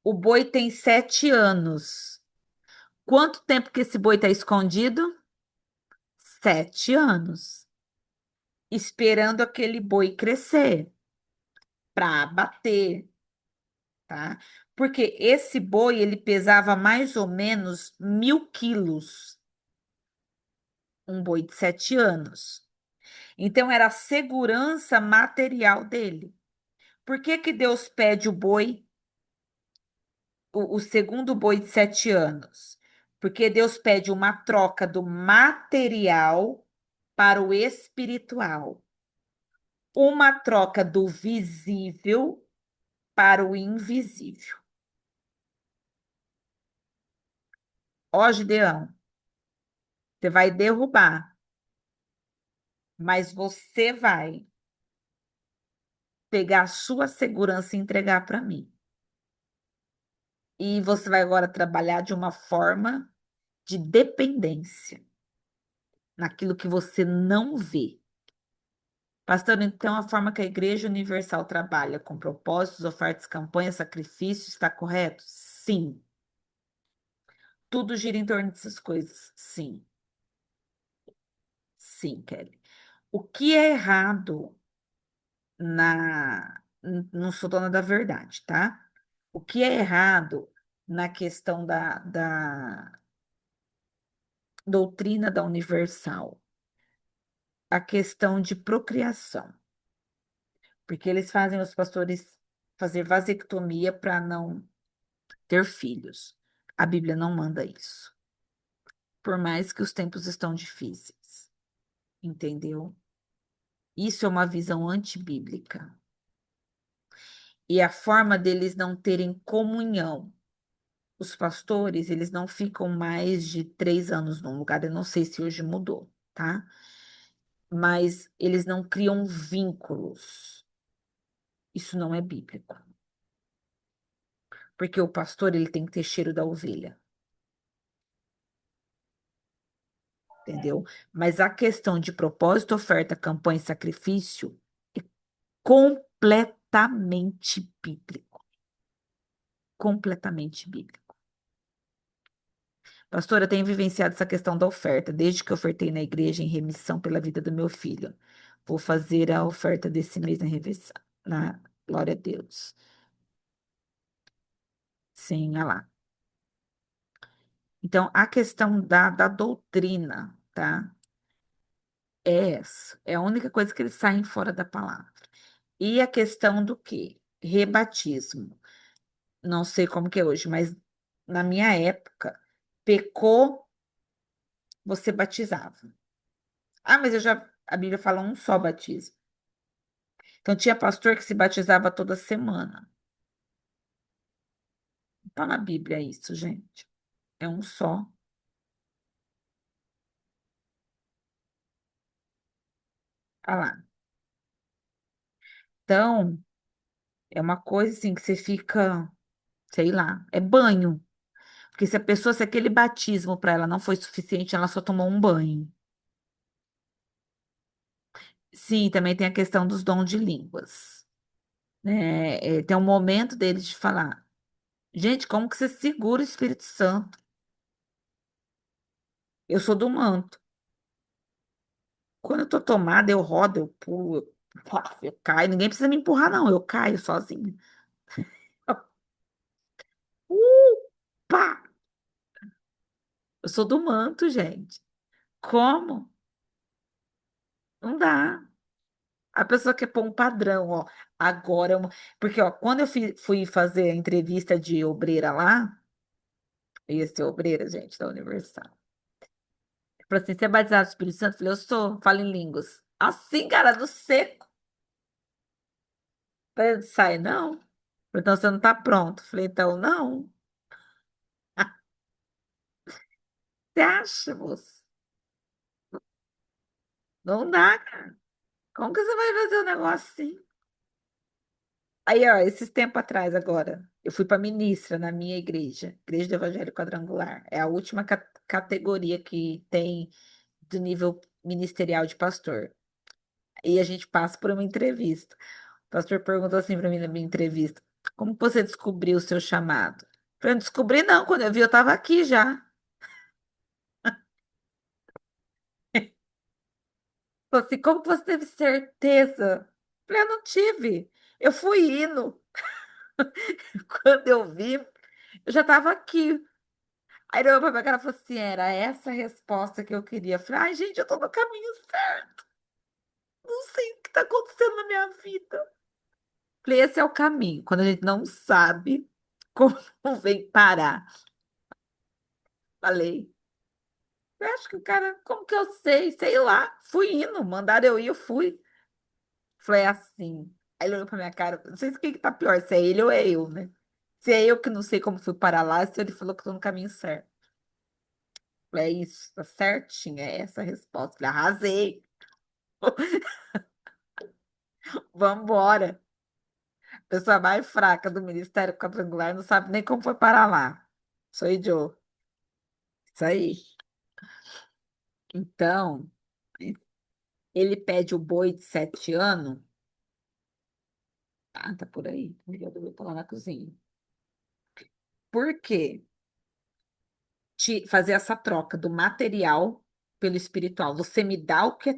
O boi tem 7 anos. Quanto tempo que esse boi está escondido? 7 anos. Esperando aquele boi crescer para abater, tá? Porque esse boi, ele pesava mais ou menos 1.000 quilos, um boi de 7 anos. Então, era a segurança material dele. Por que que Deus pede o boi, o segundo boi de 7 anos? Porque Deus pede uma troca do material para o espiritual, uma troca do visível para o invisível. Ó, Gideão, você vai derrubar, mas você vai pegar a sua segurança e entregar para mim. E você vai agora trabalhar de uma forma de dependência, naquilo que você não vê. Pastor, então a forma que a Igreja Universal trabalha com propósitos, ofertas, campanhas, sacrifícios, está correto? Sim. Tudo gira em torno dessas coisas. Sim. Sim, Kelly. O que é errado não sou dona da verdade, tá? O que é errado na questão da doutrina da Universal? A questão de procriação. Porque eles fazem os pastores fazer vasectomia para não ter filhos. A Bíblia não manda isso. Por mais que os tempos estão difíceis. Entendeu? Isso é uma visão antibíblica. E a forma deles não terem comunhão. Os pastores, eles não ficam mais de 3 anos num lugar. Eu não sei se hoje mudou, tá? Mas eles não criam vínculos. Isso não é bíblico. Porque o pastor, ele tem que ter cheiro da ovelha. Entendeu? Mas a questão de propósito, oferta, campanha e sacrifício é completamente bíblico. Completamente bíblico. Pastora, eu tenho vivenciado essa questão da oferta, desde que eu ofertei na igreja em remissão pela vida do meu filho. Vou fazer a oferta desse mês na remissão. Na glória a Deus. Sim, olha lá. Então, a questão da doutrina, tá? É essa. É a única coisa que eles saem fora da palavra. E a questão do quê? Rebatismo. Não sei como que é hoje, mas na minha época, pecou, você batizava. Ah, mas a Bíblia fala um só batismo. Então tinha pastor que se batizava toda semana. Não tá na Bíblia isso, gente. É um só. Ah lá. Então, é uma coisa assim que você fica, sei lá, é banho. Porque se a pessoa, se aquele batismo para ela não foi suficiente, ela só tomou um banho. Sim, também tem a questão dos dons de línguas, né? Tem um momento deles de falar, gente, como que você segura o Espírito Santo? Eu sou do manto. Quando eu tô tomada, eu rodo, eu pulo, eu caio. Ninguém precisa me empurrar, não. Eu caio sozinha. Pá! Eu sou do manto, gente. Como? Não dá. A pessoa quer pôr um padrão, ó. Agora, porque, ó, quando eu fui fazer a entrevista de obreira lá, eu ia ser obreira, gente, da Universal. Falei assim: você é batizado do Espírito Santo? Eu falei: eu sou, falo em línguas. Assim, cara, do seco. Falei: sai, não. Falei: então você não tá pronto. Eu falei: então, não. Você acha, moço? Não dá, cara. Como que você vai fazer um negócio assim? Aí, ó, esses tempos atrás, agora, eu fui para ministra na minha igreja, Igreja do Evangelho Quadrangular. É a última categoria que tem do nível ministerial de pastor. E a gente passa por uma entrevista. O pastor perguntou assim para mim na minha entrevista: como você descobriu o seu chamado? Eu falei: não descobri, não. Quando eu vi, eu estava aqui já. Falei assim: como que você teve certeza? Eu falei: eu não tive. Eu fui indo. Quando eu vi, eu já estava aqui. Aí ele olhou pra minha cara e falou assim: era essa a resposta que eu queria. Eu falei: ai, gente, eu tô no caminho certo. Não sei o que tá acontecendo na minha vida. Falei: esse é o caminho. Quando a gente não sabe como vem parar. Falei: eu acho que o cara, como que eu sei? Sei lá. Fui indo, mandaram eu ir, eu fui. Falei: é assim. Aí ele olhou pra minha cara: não sei se quem que tá pior, se é ele ou é eu, né? Se é eu que não sei como fui parar lá, se ele falou que eu tô no caminho certo. Falei: é isso, tá certinho, é essa a resposta. Falei: arrasei. Vambora. A pessoa mais fraca do Ministério Quadrangular não sabe nem como foi parar lá. Sou idiota. Isso aí. Então, ele pede o boi de 7 anos. Ah, tá por aí. Eu devo estar lá na cozinha. Por quê? Fazer essa troca do material pelo espiritual. Você me dá o que é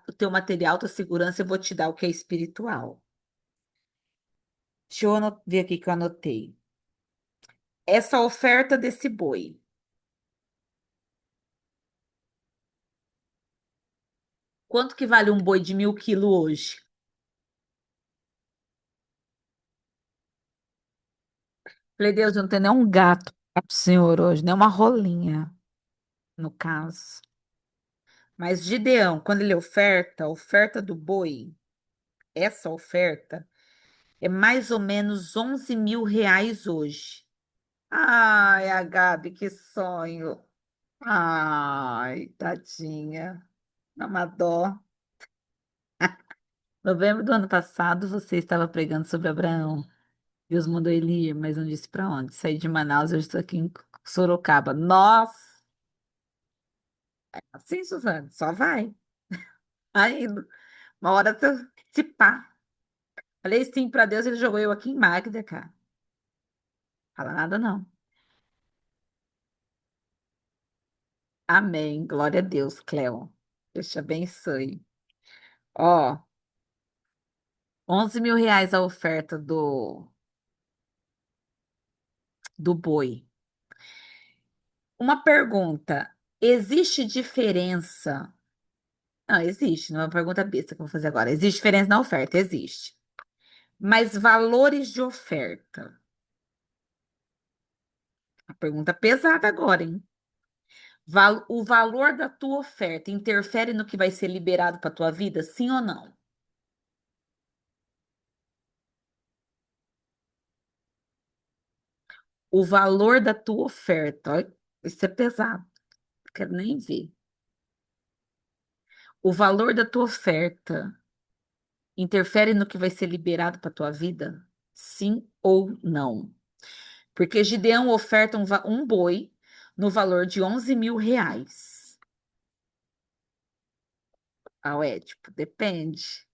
o teu material, tua segurança, eu vou te dar o que é espiritual. Deixa eu ver aqui que eu anotei. Essa oferta desse boi. Quanto que vale um boi de 1.000 quilos hoje? Falei: Deus, eu não tenho nem um gato para o senhor hoje, nem uma rolinha, no caso. Mas Gideão, quando ele oferta, a oferta do boi, essa oferta, é mais ou menos 11.000 reais hoje. Ai, a Gabi, que sonho. Ai, tadinha. Dá uma dó. Novembro do ano passado, você estava pregando sobre Abraão. Deus mandou ele ir, mas não disse para onde. Saí de Manaus, eu estou aqui em Sorocaba. Nossa! Sim, Suzane, só vai. Aí, uma hora você se pá. Falei sim para Deus, ele jogou eu aqui em Magda, cara. Fala nada, não. Amém. Glória a Deus, Cleo. Deus te abençoe. Ó, 11.000 reais a oferta do boi. Uma pergunta: existe diferença? Não, existe, não é uma pergunta besta que eu vou fazer agora. Existe diferença na oferta? Existe. Mas valores de oferta? Uma pergunta pesada agora, hein? O valor da tua oferta interfere no que vai ser liberado para tua vida, sim ou não? O valor da tua oferta, olha, isso é pesado, não quero nem ver. O valor da tua oferta interfere no que vai ser liberado para tua vida, sim ou não? Porque Gideão oferta um boi no valor de 11.000 reais. Ah, é, tipo, depende.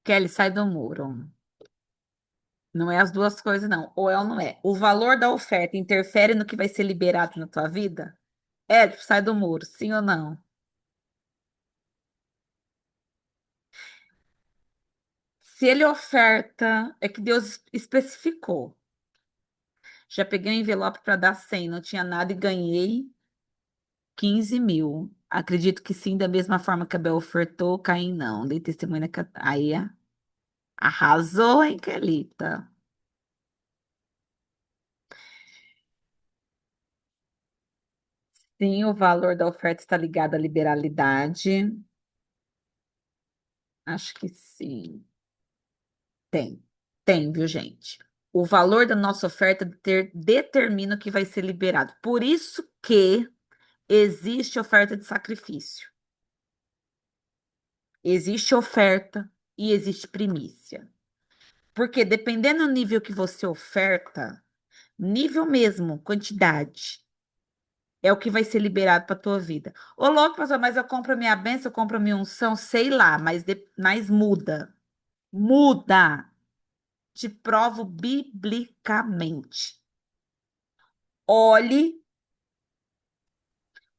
Kelly, sai do muro. Não é as duas coisas, não. Ou é ou não é. O valor da oferta interfere no que vai ser liberado na tua vida? É, tipo, sai do muro, sim ou não? Se ele oferta, é que Deus especificou. Já peguei um envelope para dar 100, não tinha nada e ganhei. 15.000. Acredito que sim, da mesma forma que Abel ofertou, Caim não. Dei testemunho na... Aí, arrasou, hein, Kelita? Sim, o valor da oferta está ligado à liberalidade. Acho que sim. Tem. Tem, viu, gente? O valor da nossa oferta determina o que vai ser liberado. Por isso que existe oferta de sacrifício. Existe oferta e existe primícia. Porque dependendo do nível que você oferta, nível mesmo, quantidade, é o que vai ser liberado para a tua vida. Ô, louco, pastor, mas eu compro a minha bênção, eu compro a minha unção, sei lá, mas muda. Muda. Te provo biblicamente. Olhe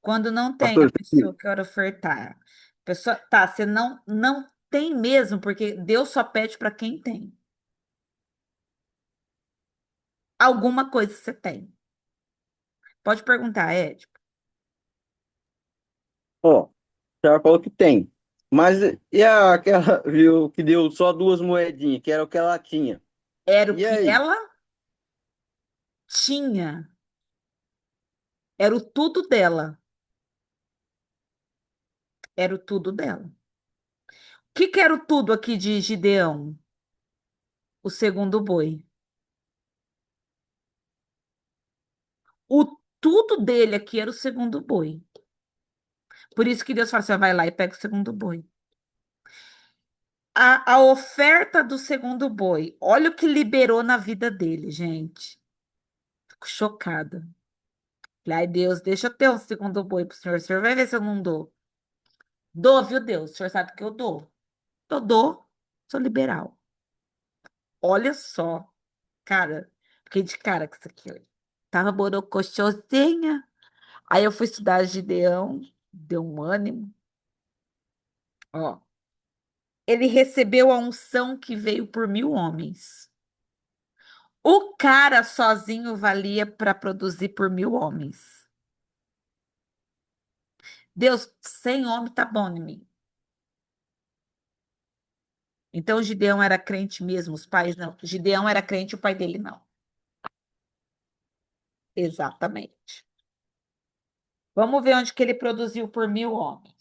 quando não tem, a Pastor, pessoa quer ofertar. A pessoa, tá, você não tem mesmo, porque Deus só pede para quem tem. Alguma coisa você tem. Pode perguntar, Ed. ó, a senhora falou que tem. Mas e aquela, viu, que deu só duas moedinhas, que era o que ela tinha. Era o E que aí? ela tinha. Era o tudo dela. Era o tudo dela. O que era o tudo aqui de Gideão? O segundo boi. O tudo dele aqui era o segundo boi. Por isso que Deus fala assim: vai lá e pega o segundo boi. A oferta do segundo boi. Olha o que liberou na vida dele, gente. Fico chocada. Falei, ai, Deus, deixa eu ter um segundo boi pro senhor. O senhor vai ver se eu não dou. Dou, viu, Deus? O senhor sabe que eu dou. Eu dou, sou liberal. Olha só, cara, fiquei de cara com isso aqui. Ó. Tava borocochosinha. Aí eu fui estudar Gideão, deu um ânimo. Ó, ele recebeu a unção que veio por 1.000 homens. O cara sozinho valia para produzir por 1.000 homens. Deus, 100 homens tá bom em mim. Então Gideão era crente mesmo, os pais não. Gideão era crente, o pai dele não. Exatamente. Vamos ver onde que ele produziu por 1.000 homens.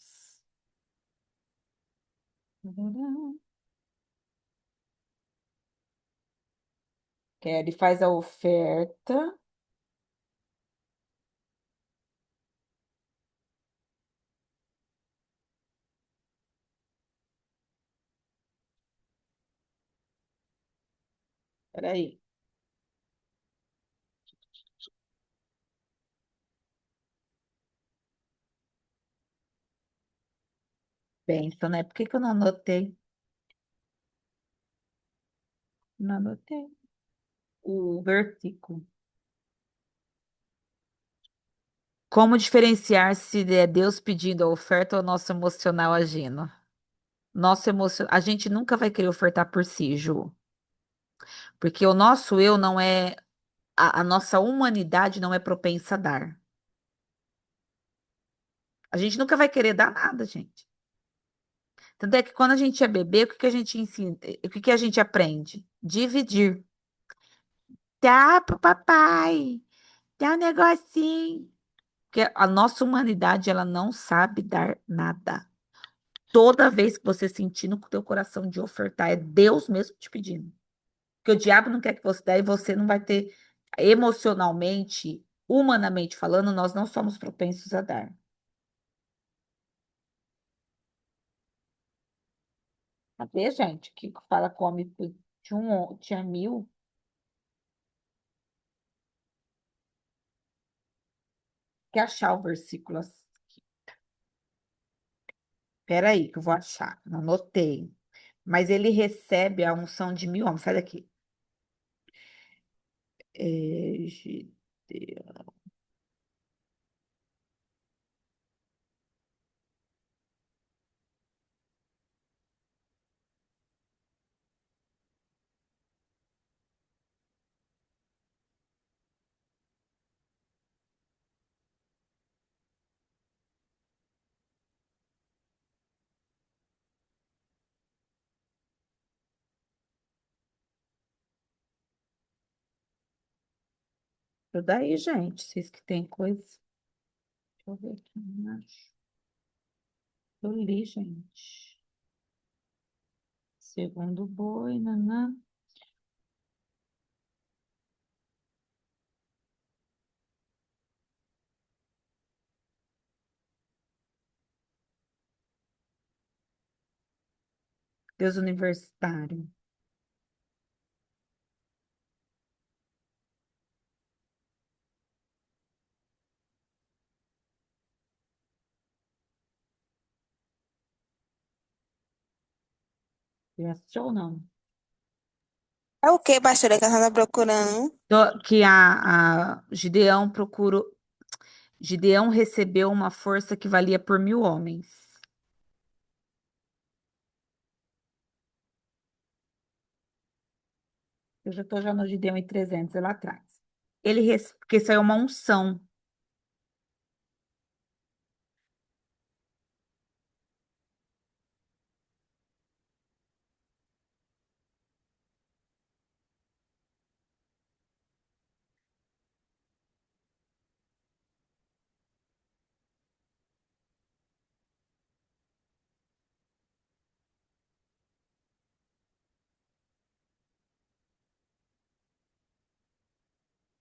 Que ele faz a oferta. Peraí. Pensa, né? Por que que eu não anotei? Não anotei. O versículo. Como diferenciar se é Deus pedindo a oferta ou nosso emocional agindo? Nosso emocional. A gente nunca vai querer ofertar por si, Ju. Porque o nosso eu não é. A nossa humanidade não é propensa a dar. A gente nunca vai querer dar nada, gente. Tanto é que quando a gente é bebê, o que que a gente ensina? O que que a gente aprende? Dividir. Dá pro papai, dá um negocinho. Porque a nossa humanidade, ela não sabe dar nada. Toda vez que você sentir no teu coração de ofertar, é Deus mesmo te pedindo. Porque o diabo não quer que você dê e você não vai ter emocionalmente, humanamente falando, nós não somos propensos a dar. Cadê, gente? Que fala come tinha 1.000. Que achar o versículo. Espera aí, que eu vou achar. Não anotei. Mas ele recebe a unção de 1.000 homens. Sai daqui. Gideão. Ajuda aí, gente. Vocês que têm coisa. Deixa eu ver aqui, não acho. Eu li, gente. Segundo boi, nanã. Deus universitário. Já assistiu ou não? É o que, pastora, que a senhora tá procurando? Que a Gideão procurou. Gideão recebeu uma força que valia por 1.000 homens. Eu já estou já no Gideão em 300, é lá atrás. Porque isso aí é uma unção.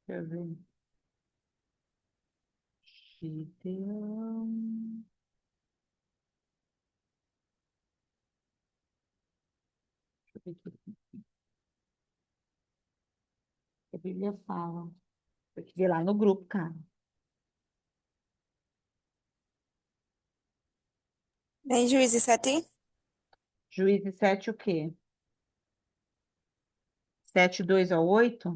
Deixa eu ver. Gideão. Deixa eu ver aqui. A Bíblia fala. Tem que ver lá no grupo, cara. Em Juízes 7? Juízes 7, o quê? 7, 2 ao 8?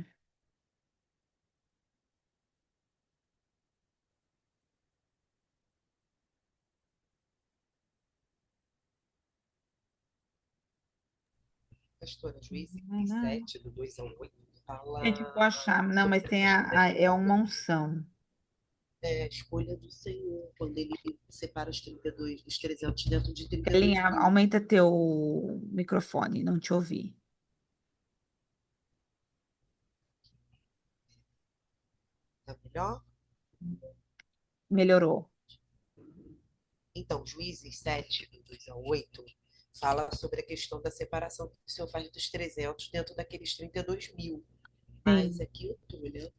Pastora, Juízes Não. 7, do 2 ao 8, Gente, eu vou fala achar. Não, sobre mas a tem questão da é escolha, uma unção. a escolha do Senhor, quando ele separa os 32, os 300 dentro de 32 Telinha, mil. aumenta teu microfone, não te ouvi. Tá melhor? Melhorou. Então, Juízes 7, do 2 ao 8, fala sobre a questão da separação que o Senhor faz dos 300 dentro daqueles 32 mil. Mas Sim. aqui eu estou olhando,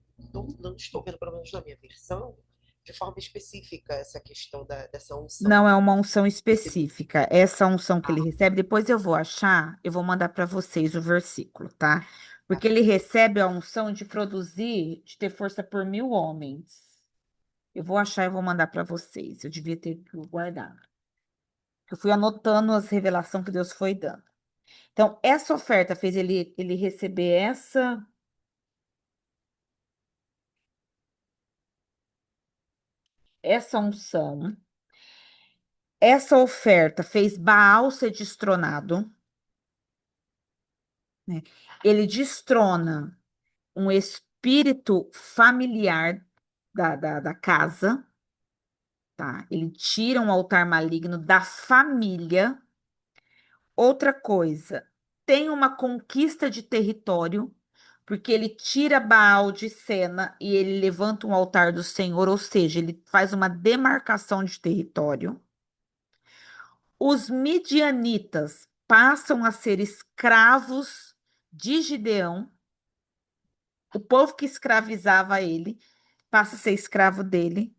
não estou vendo, pelo menos na minha versão, de forma específica essa questão dessa unção. Não é uma unção Esse, específica. Essa unção que ele recebe, depois eu vou achar, eu vou mandar para vocês o versículo, tá? tá, Porque ele recebe a unção de produzir, de ter força por 1.000 homens. Eu vou achar e vou mandar para vocês. Eu devia ter guardado. Eu fui anotando as revelações que Deus foi dando. Então, essa oferta fez ele receber essa unção. Essa oferta fez Baal ser destronado, né? Ele destrona um espírito familiar da casa, tá? Ele tira um altar maligno da família. Outra coisa, tem uma conquista de território, porque ele tira Baal de cena e ele levanta um altar do Senhor, ou seja, ele faz uma demarcação de território. Os midianitas passam a ser escravos de Gideão. O povo que escravizava ele passa a ser escravo dele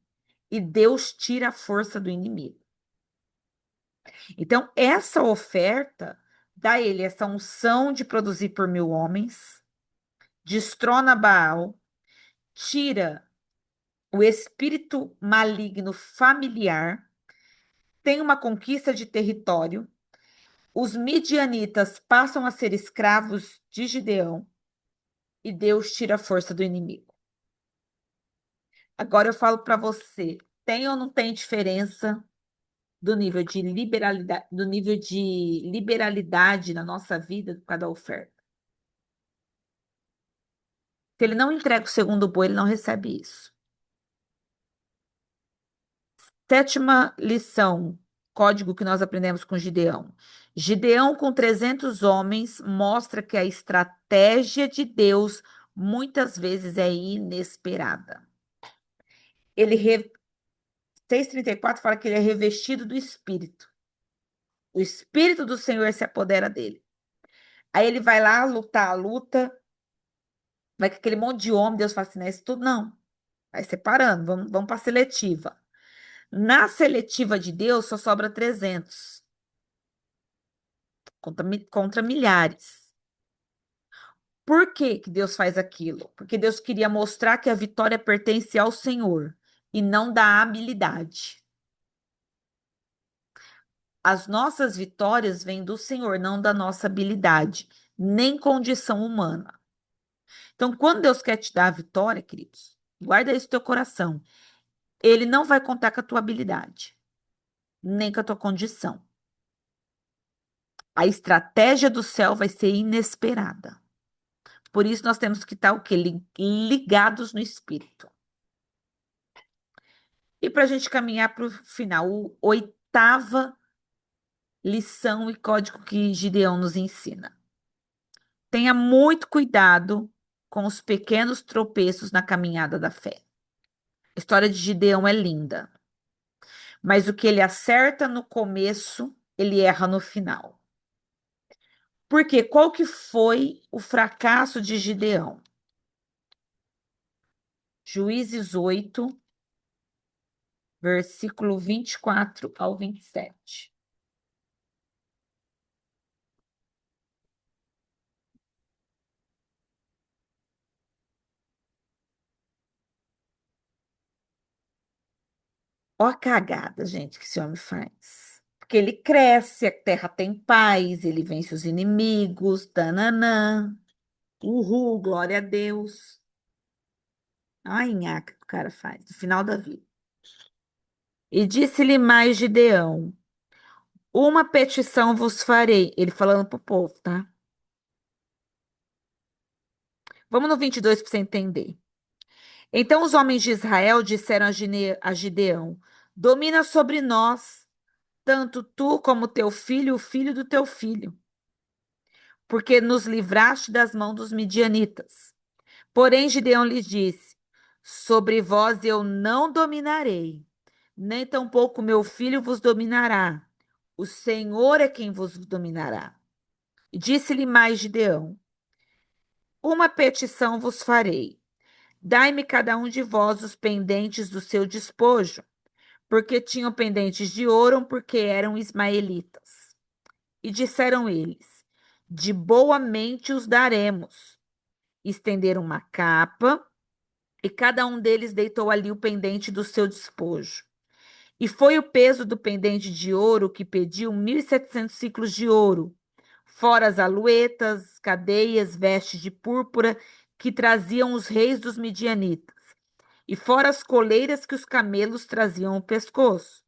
e Deus tira a força do inimigo. Então, essa oferta dá a ele essa unção de produzir por 1.000 homens, destrona Baal, tira o espírito maligno familiar, tem uma conquista de território. Os midianitas passam a ser escravos de Gideão e Deus tira a força do inimigo. Agora eu falo para você, tem ou não tem diferença do nível de liberalidade na nossa vida por causa da oferta? Se ele não entrega o segundo boi, ele não recebe isso. Sétima lição, código que nós aprendemos com Gideão. Gideão, com 300 homens, mostra que a estratégia de Deus muitas vezes é inesperada. Ele, 6:34 fala que ele é revestido do Espírito. O Espírito do Senhor se apodera dele. Aí ele vai lá lutar a luta, vai com aquele monte de homem, Deus fala assim, não é isso tudo não. Vai separando, vamos para a seletiva. Na seletiva de Deus só sobra 300 contra milhares. Por que que Deus faz aquilo? Porque Deus queria mostrar que a vitória pertence ao Senhor e não da habilidade. As nossas vitórias vêm do Senhor, não da nossa habilidade, nem condição humana. Então, quando Deus quer te dar a vitória, queridos, guarda isso no teu coração. Ele não vai contar com a tua habilidade, nem com a tua condição. A estratégia do céu vai ser inesperada. Por isso nós temos que estar o quê? Ligados no Espírito. E para a gente caminhar para o final, oitava lição e código que Gideão nos ensina. Tenha muito cuidado com os pequenos tropeços na caminhada da fé. A história de Gideão é linda, mas o que ele acerta no começo, ele erra no final. Por quê? Qual que foi o fracasso de Gideão? Juízes 8, versículo 24 ao 27. Ó a cagada, gente, que esse homem faz. Porque ele cresce, a terra tem paz, ele vence os inimigos, tananã. Uhul, glória a Deus. Ai, nhaca que o cara faz, no final da vida. E disse-lhe mais Gideão: uma petição vos farei. Ele falando pro povo, tá? Vamos no 22 para você entender. Então os homens de Israel disseram a Gideão: domina sobre nós, tanto tu como teu filho e o filho do teu filho, porque nos livraste das mãos dos midianitas. Porém, Gideão lhes disse: sobre vós eu não dominarei, nem tampouco meu filho vos dominará. O Senhor é quem vos dominará. E disse-lhe mais Gideão: uma petição vos farei. Dai-me cada um de vós os pendentes do seu despojo, porque tinham pendentes de ouro, porque eram ismaelitas. E disseram eles: de boa mente os daremos. Estenderam uma capa, e cada um deles deitou ali o pendente do seu despojo. E foi o peso do pendente de ouro que pediu 1.700 ciclos de ouro, fora as aluetas, cadeias, vestes de púrpura que traziam os reis dos midianitas, e fora as coleiras que os camelos traziam ao pescoço.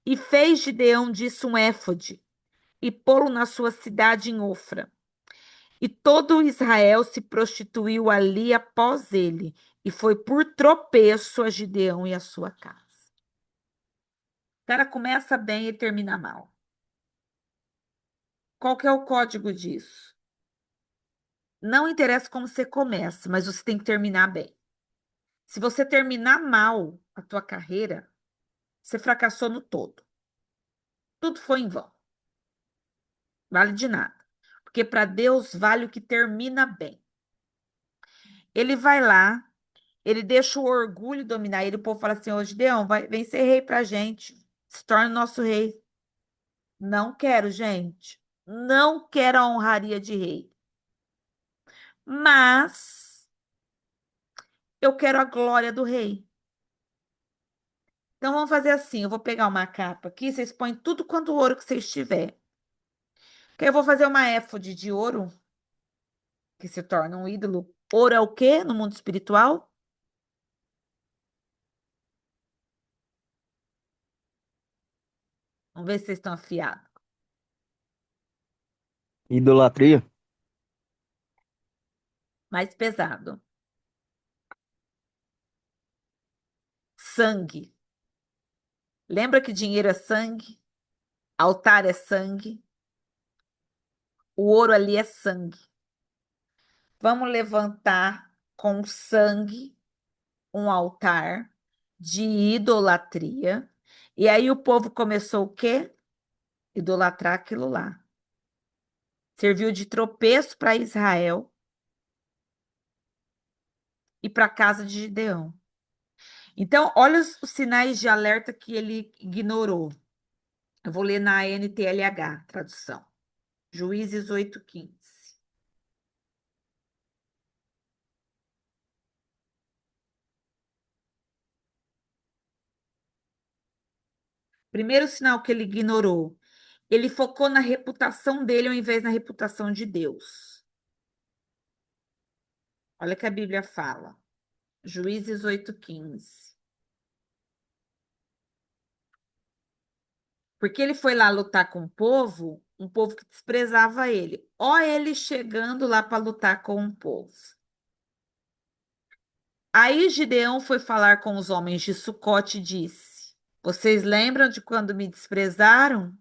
E fez Gideão disso um éfode, e pô-lo na sua cidade em Ofra. E todo Israel se prostituiu ali após ele, e foi por tropeço a Gideão e a sua casa. O cara começa bem e termina mal. Qual que é o código disso? Não interessa como você começa, mas você tem que terminar bem. Se você terminar mal a tua carreira, você fracassou no todo. Tudo foi em vão. Vale de nada. Porque para Deus vale o que termina bem. Ele vai lá, ele deixa o orgulho dominar ele, o povo fala assim: ô Gideão, vem ser rei pra gente, se torna nosso rei. Não quero, gente. Não quero a honraria de rei. Mas eu quero a glória do rei. Então vamos fazer assim: eu vou pegar uma capa aqui, vocês põem tudo quanto ouro que vocês tiverem. Que aí eu vou fazer uma éfode de ouro, que se torna um ídolo. Ouro é o quê no mundo espiritual? Vamos ver se vocês estão afiados. Idolatria? Mais pesado. Sangue. Lembra que dinheiro é sangue? Altar é sangue? O ouro ali é sangue. Vamos levantar com sangue um altar de idolatria. E aí o povo começou o quê? Idolatrar aquilo lá. Serviu de tropeço para Israel e para a casa de Gideão. Então, olha os sinais de alerta que ele ignorou. Eu vou ler na NTLH, tradução. Juízes 8:15. Primeiro sinal que ele ignorou. Ele focou na reputação dele ao invés na reputação de Deus. Olha o que a Bíblia fala. Juízes 8:15. Porque ele foi lá lutar com um povo que desprezava ele. Ó, ele chegando lá para lutar com o povo. Aí Gideão foi falar com os homens de Sucote e disse: Vocês lembram de quando me desprezaram?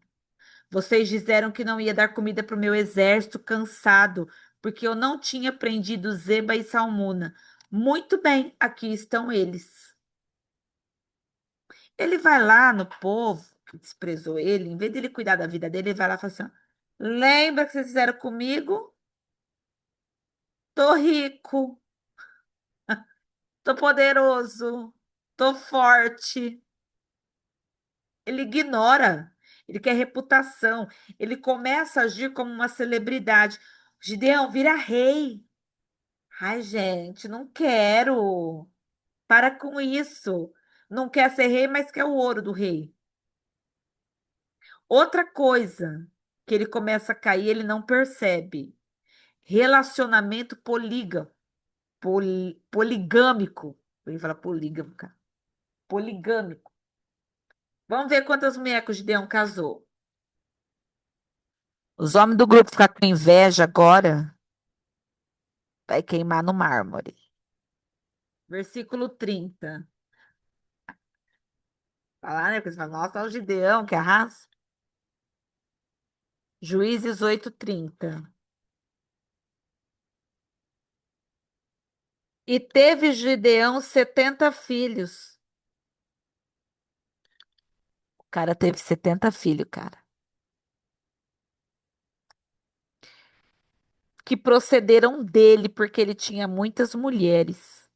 Vocês disseram que não ia dar comida para o meu exército cansado, porque eu não tinha prendido Zeba e Salmuna. Muito bem, aqui estão eles. Ele vai lá no povo que desprezou ele, em vez de ele cuidar da vida dele, ele vai lá e fala assim: ó, lembra que vocês fizeram comigo? Tô rico, tô poderoso, tô forte. Ele ignora, ele quer reputação, ele começa a agir como uma celebridade. Gideão, vira rei. Ai, gente, não quero. Para com isso. Não quer ser rei, mas quer o ouro do rei. Outra coisa que ele começa a cair, ele não percebe. Relacionamento poligâmico. Eu ia falar polígamo, cara. Poligâmico. Vamos ver quantas mulheres que o Gideão casou. Os homens do grupo ficam com inveja agora. Vai queimar no mármore. Versículo 30. Falar, né? Porque você fala, nossa, é o Gideão que arrasa. Juízes 8:30. E teve Gideão 70 filhos. O cara teve 70 filhos, cara. Que procederam dele, porque ele tinha muitas mulheres.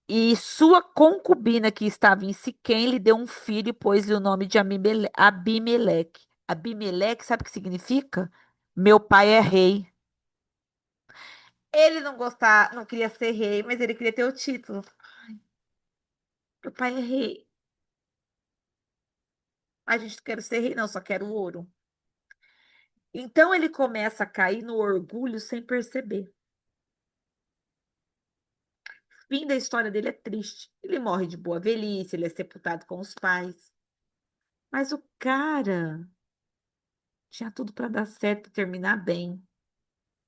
E sua concubina, que estava em Siquém, lhe deu um filho e pôs-lhe o nome de Abimeleque. Abimeleque, sabe o que significa? Meu pai é rei. Ele não gostava, não queria ser rei, mas ele queria ter o título. Meu pai é rei. A gente não quer ser rei, não, só quero ouro. Então ele começa a cair no orgulho sem perceber. O fim da história dele é triste. Ele morre de boa velhice, ele é sepultado com os pais. Mas o cara tinha tudo para dar certo, terminar bem.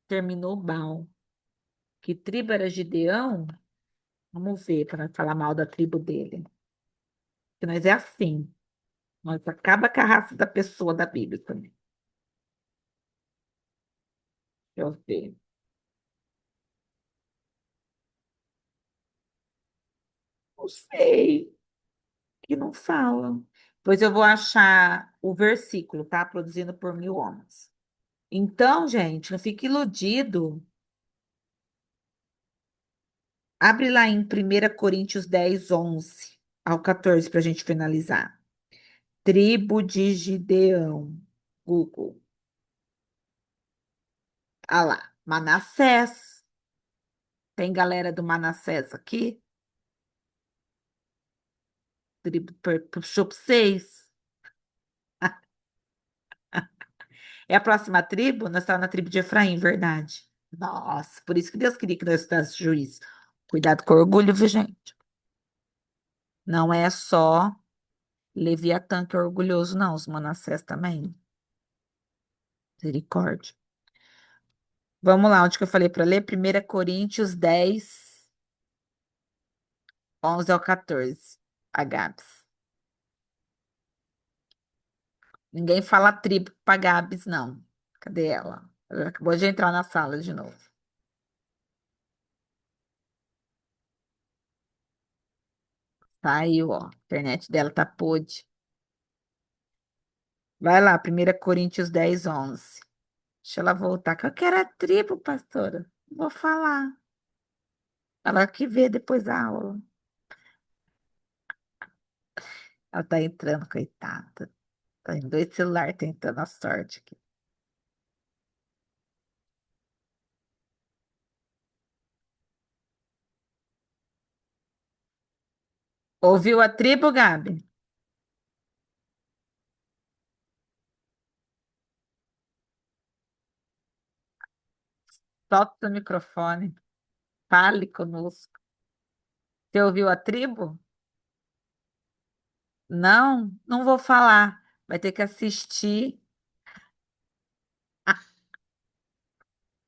Terminou mal. Que tribo era Gideão? Vamos ver, para não falar mal da tribo dele. Porque nós é assim. Nós acaba com a raça da pessoa da Bíblia também. Deixa eu ver. Não sei, que não fala. Pois eu vou achar o versículo, tá? Produzindo por 1.000 homens. Então, gente, não fique iludido. Abre lá em 1 Coríntios 10:11 ao 14 para a gente finalizar. Tribo de Gideão. Google. Ah lá, Manassés. Tem galera do Manassés aqui? Tribo, puxou para 6. É a próxima tribo? Nós estamos na tribo de Efraim, verdade. Nossa, por isso que Deus queria que nós estudássemos juízo. Cuidado com o orgulho, viu, gente? Não é só Leviatã que é orgulhoso, não. Os Manassés também. Misericórdia. Vamos lá, onde que eu falei para ler? 1 Coríntios 10:11 ao 14. Agabes. Ninguém fala tribo para Gabes, não. Cadê ela? Ela acabou de entrar na sala de novo. Tá aí, ó. A internet dela tá podre. Vai lá, 1 Coríntios 10:11. Deixa ela voltar, que eu quero a tribo, pastora. Vou falar. Ela que vê depois a aula. Ela tá entrando, coitada. Tá em dois celulares tentando a sorte aqui. Ouviu a tribo, Gabi? Solta o microfone. Fale conosco. Você ouviu a tribo? Não, não vou falar. Vai ter que assistir. Ah,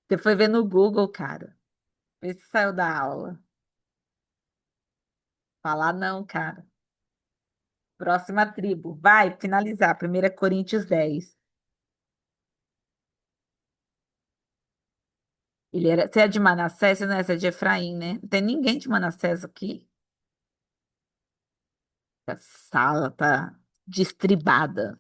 você foi ver no Google, cara. Vê se saiu da aula. Falar não, cara. Próxima tribo. Vai finalizar. 1 Coríntios 10. Ele era... Você é de Manassés, você não é? Você é de Efraim, né? Não tem ninguém de Manassés aqui. A sala tá destribada.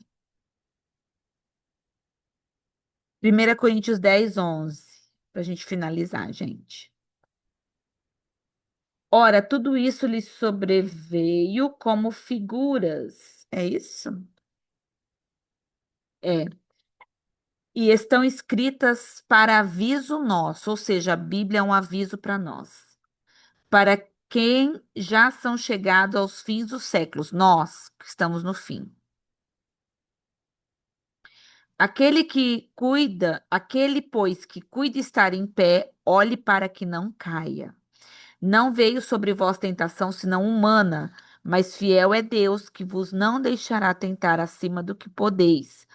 1 Coríntios 10:11. Para a gente finalizar, gente. Ora, tudo isso lhe sobreveio como figuras. É isso? É. E estão escritas para aviso nosso, ou seja, a Bíblia é um aviso para nós. Para quem já são chegados aos fins dos séculos, nós que estamos no fim. Aquele que cuida, aquele, pois, que cuida estar em pé, olhe para que não caia. Não veio sobre vós tentação senão humana, mas fiel é Deus que vos não deixará tentar acima do que podeis.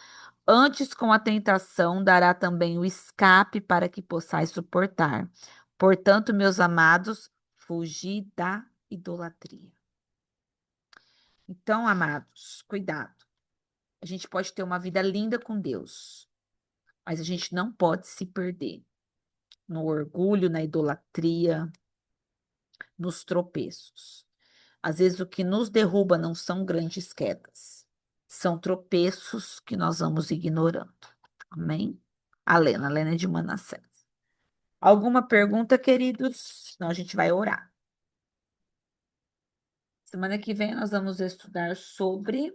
Antes, com a tentação, dará também o escape para que possais suportar. Portanto, meus amados, fugi da idolatria. Então, amados, cuidado. A gente pode ter uma vida linda com Deus, mas a gente não pode se perder no orgulho, na idolatria, nos tropeços. Às vezes, o que nos derruba não são grandes quedas, são tropeços que nós vamos ignorando. Amém? A Lena é de Manassés. Alguma pergunta, queridos? Senão a gente vai orar. Semana que vem nós vamos estudar sobre.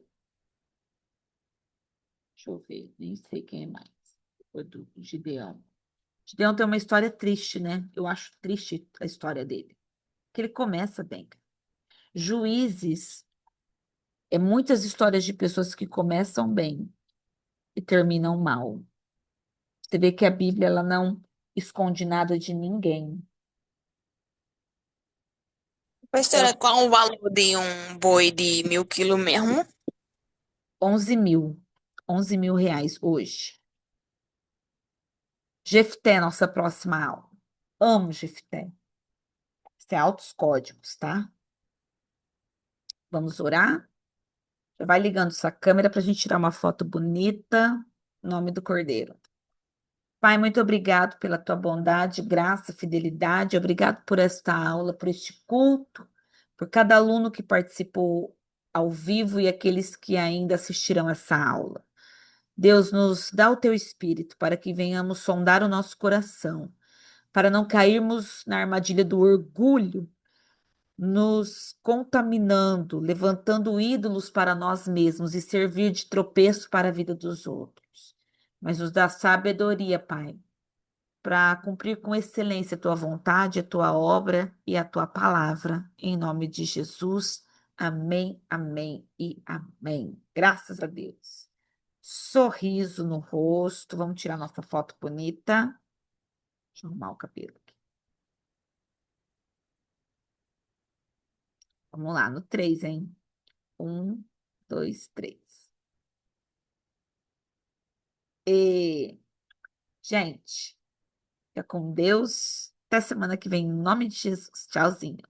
Deixa eu ver, nem sei quem é mais. Foi do Gideão. Gideão tem uma história triste, né? Eu acho triste a história dele. Que ele começa bem. Juízes é muitas histórias de pessoas que começam bem e terminam mal. Você vê que a Bíblia ela não esconde nada de ninguém. Pastora, Ela qual o valor de um boi de 1.000 quilos mesmo? 11 mil, 11 mil reais hoje. Jefté, nossa próxima aula. Amo Jefté. Isso é altos códigos, tá? Vamos orar? Já vai ligando sua câmera para a gente tirar uma foto bonita. Em nome do Cordeiro. Pai, muito obrigado pela tua bondade, graça, fidelidade. Obrigado por esta aula, por este culto, por cada aluno que participou ao vivo e aqueles que ainda assistirão essa aula. Deus, nos dá o teu espírito para que venhamos sondar o nosso coração, para não cairmos na armadilha do orgulho, nos contaminando, levantando ídolos para nós mesmos e servir de tropeço para a vida dos outros. Mas nos dá sabedoria, Pai, para cumprir com excelência a tua vontade, a tua obra e a tua palavra. Em nome de Jesus. Amém, amém e amém. Graças a Deus. Sorriso no rosto. Vamos tirar nossa foto bonita. Deixa eu arrumar o cabelo aqui. Vamos lá, no 3, hein? 1, 2, 3. E, gente, fica com Deus. Até semana que vem, em nome de Jesus. Tchauzinho.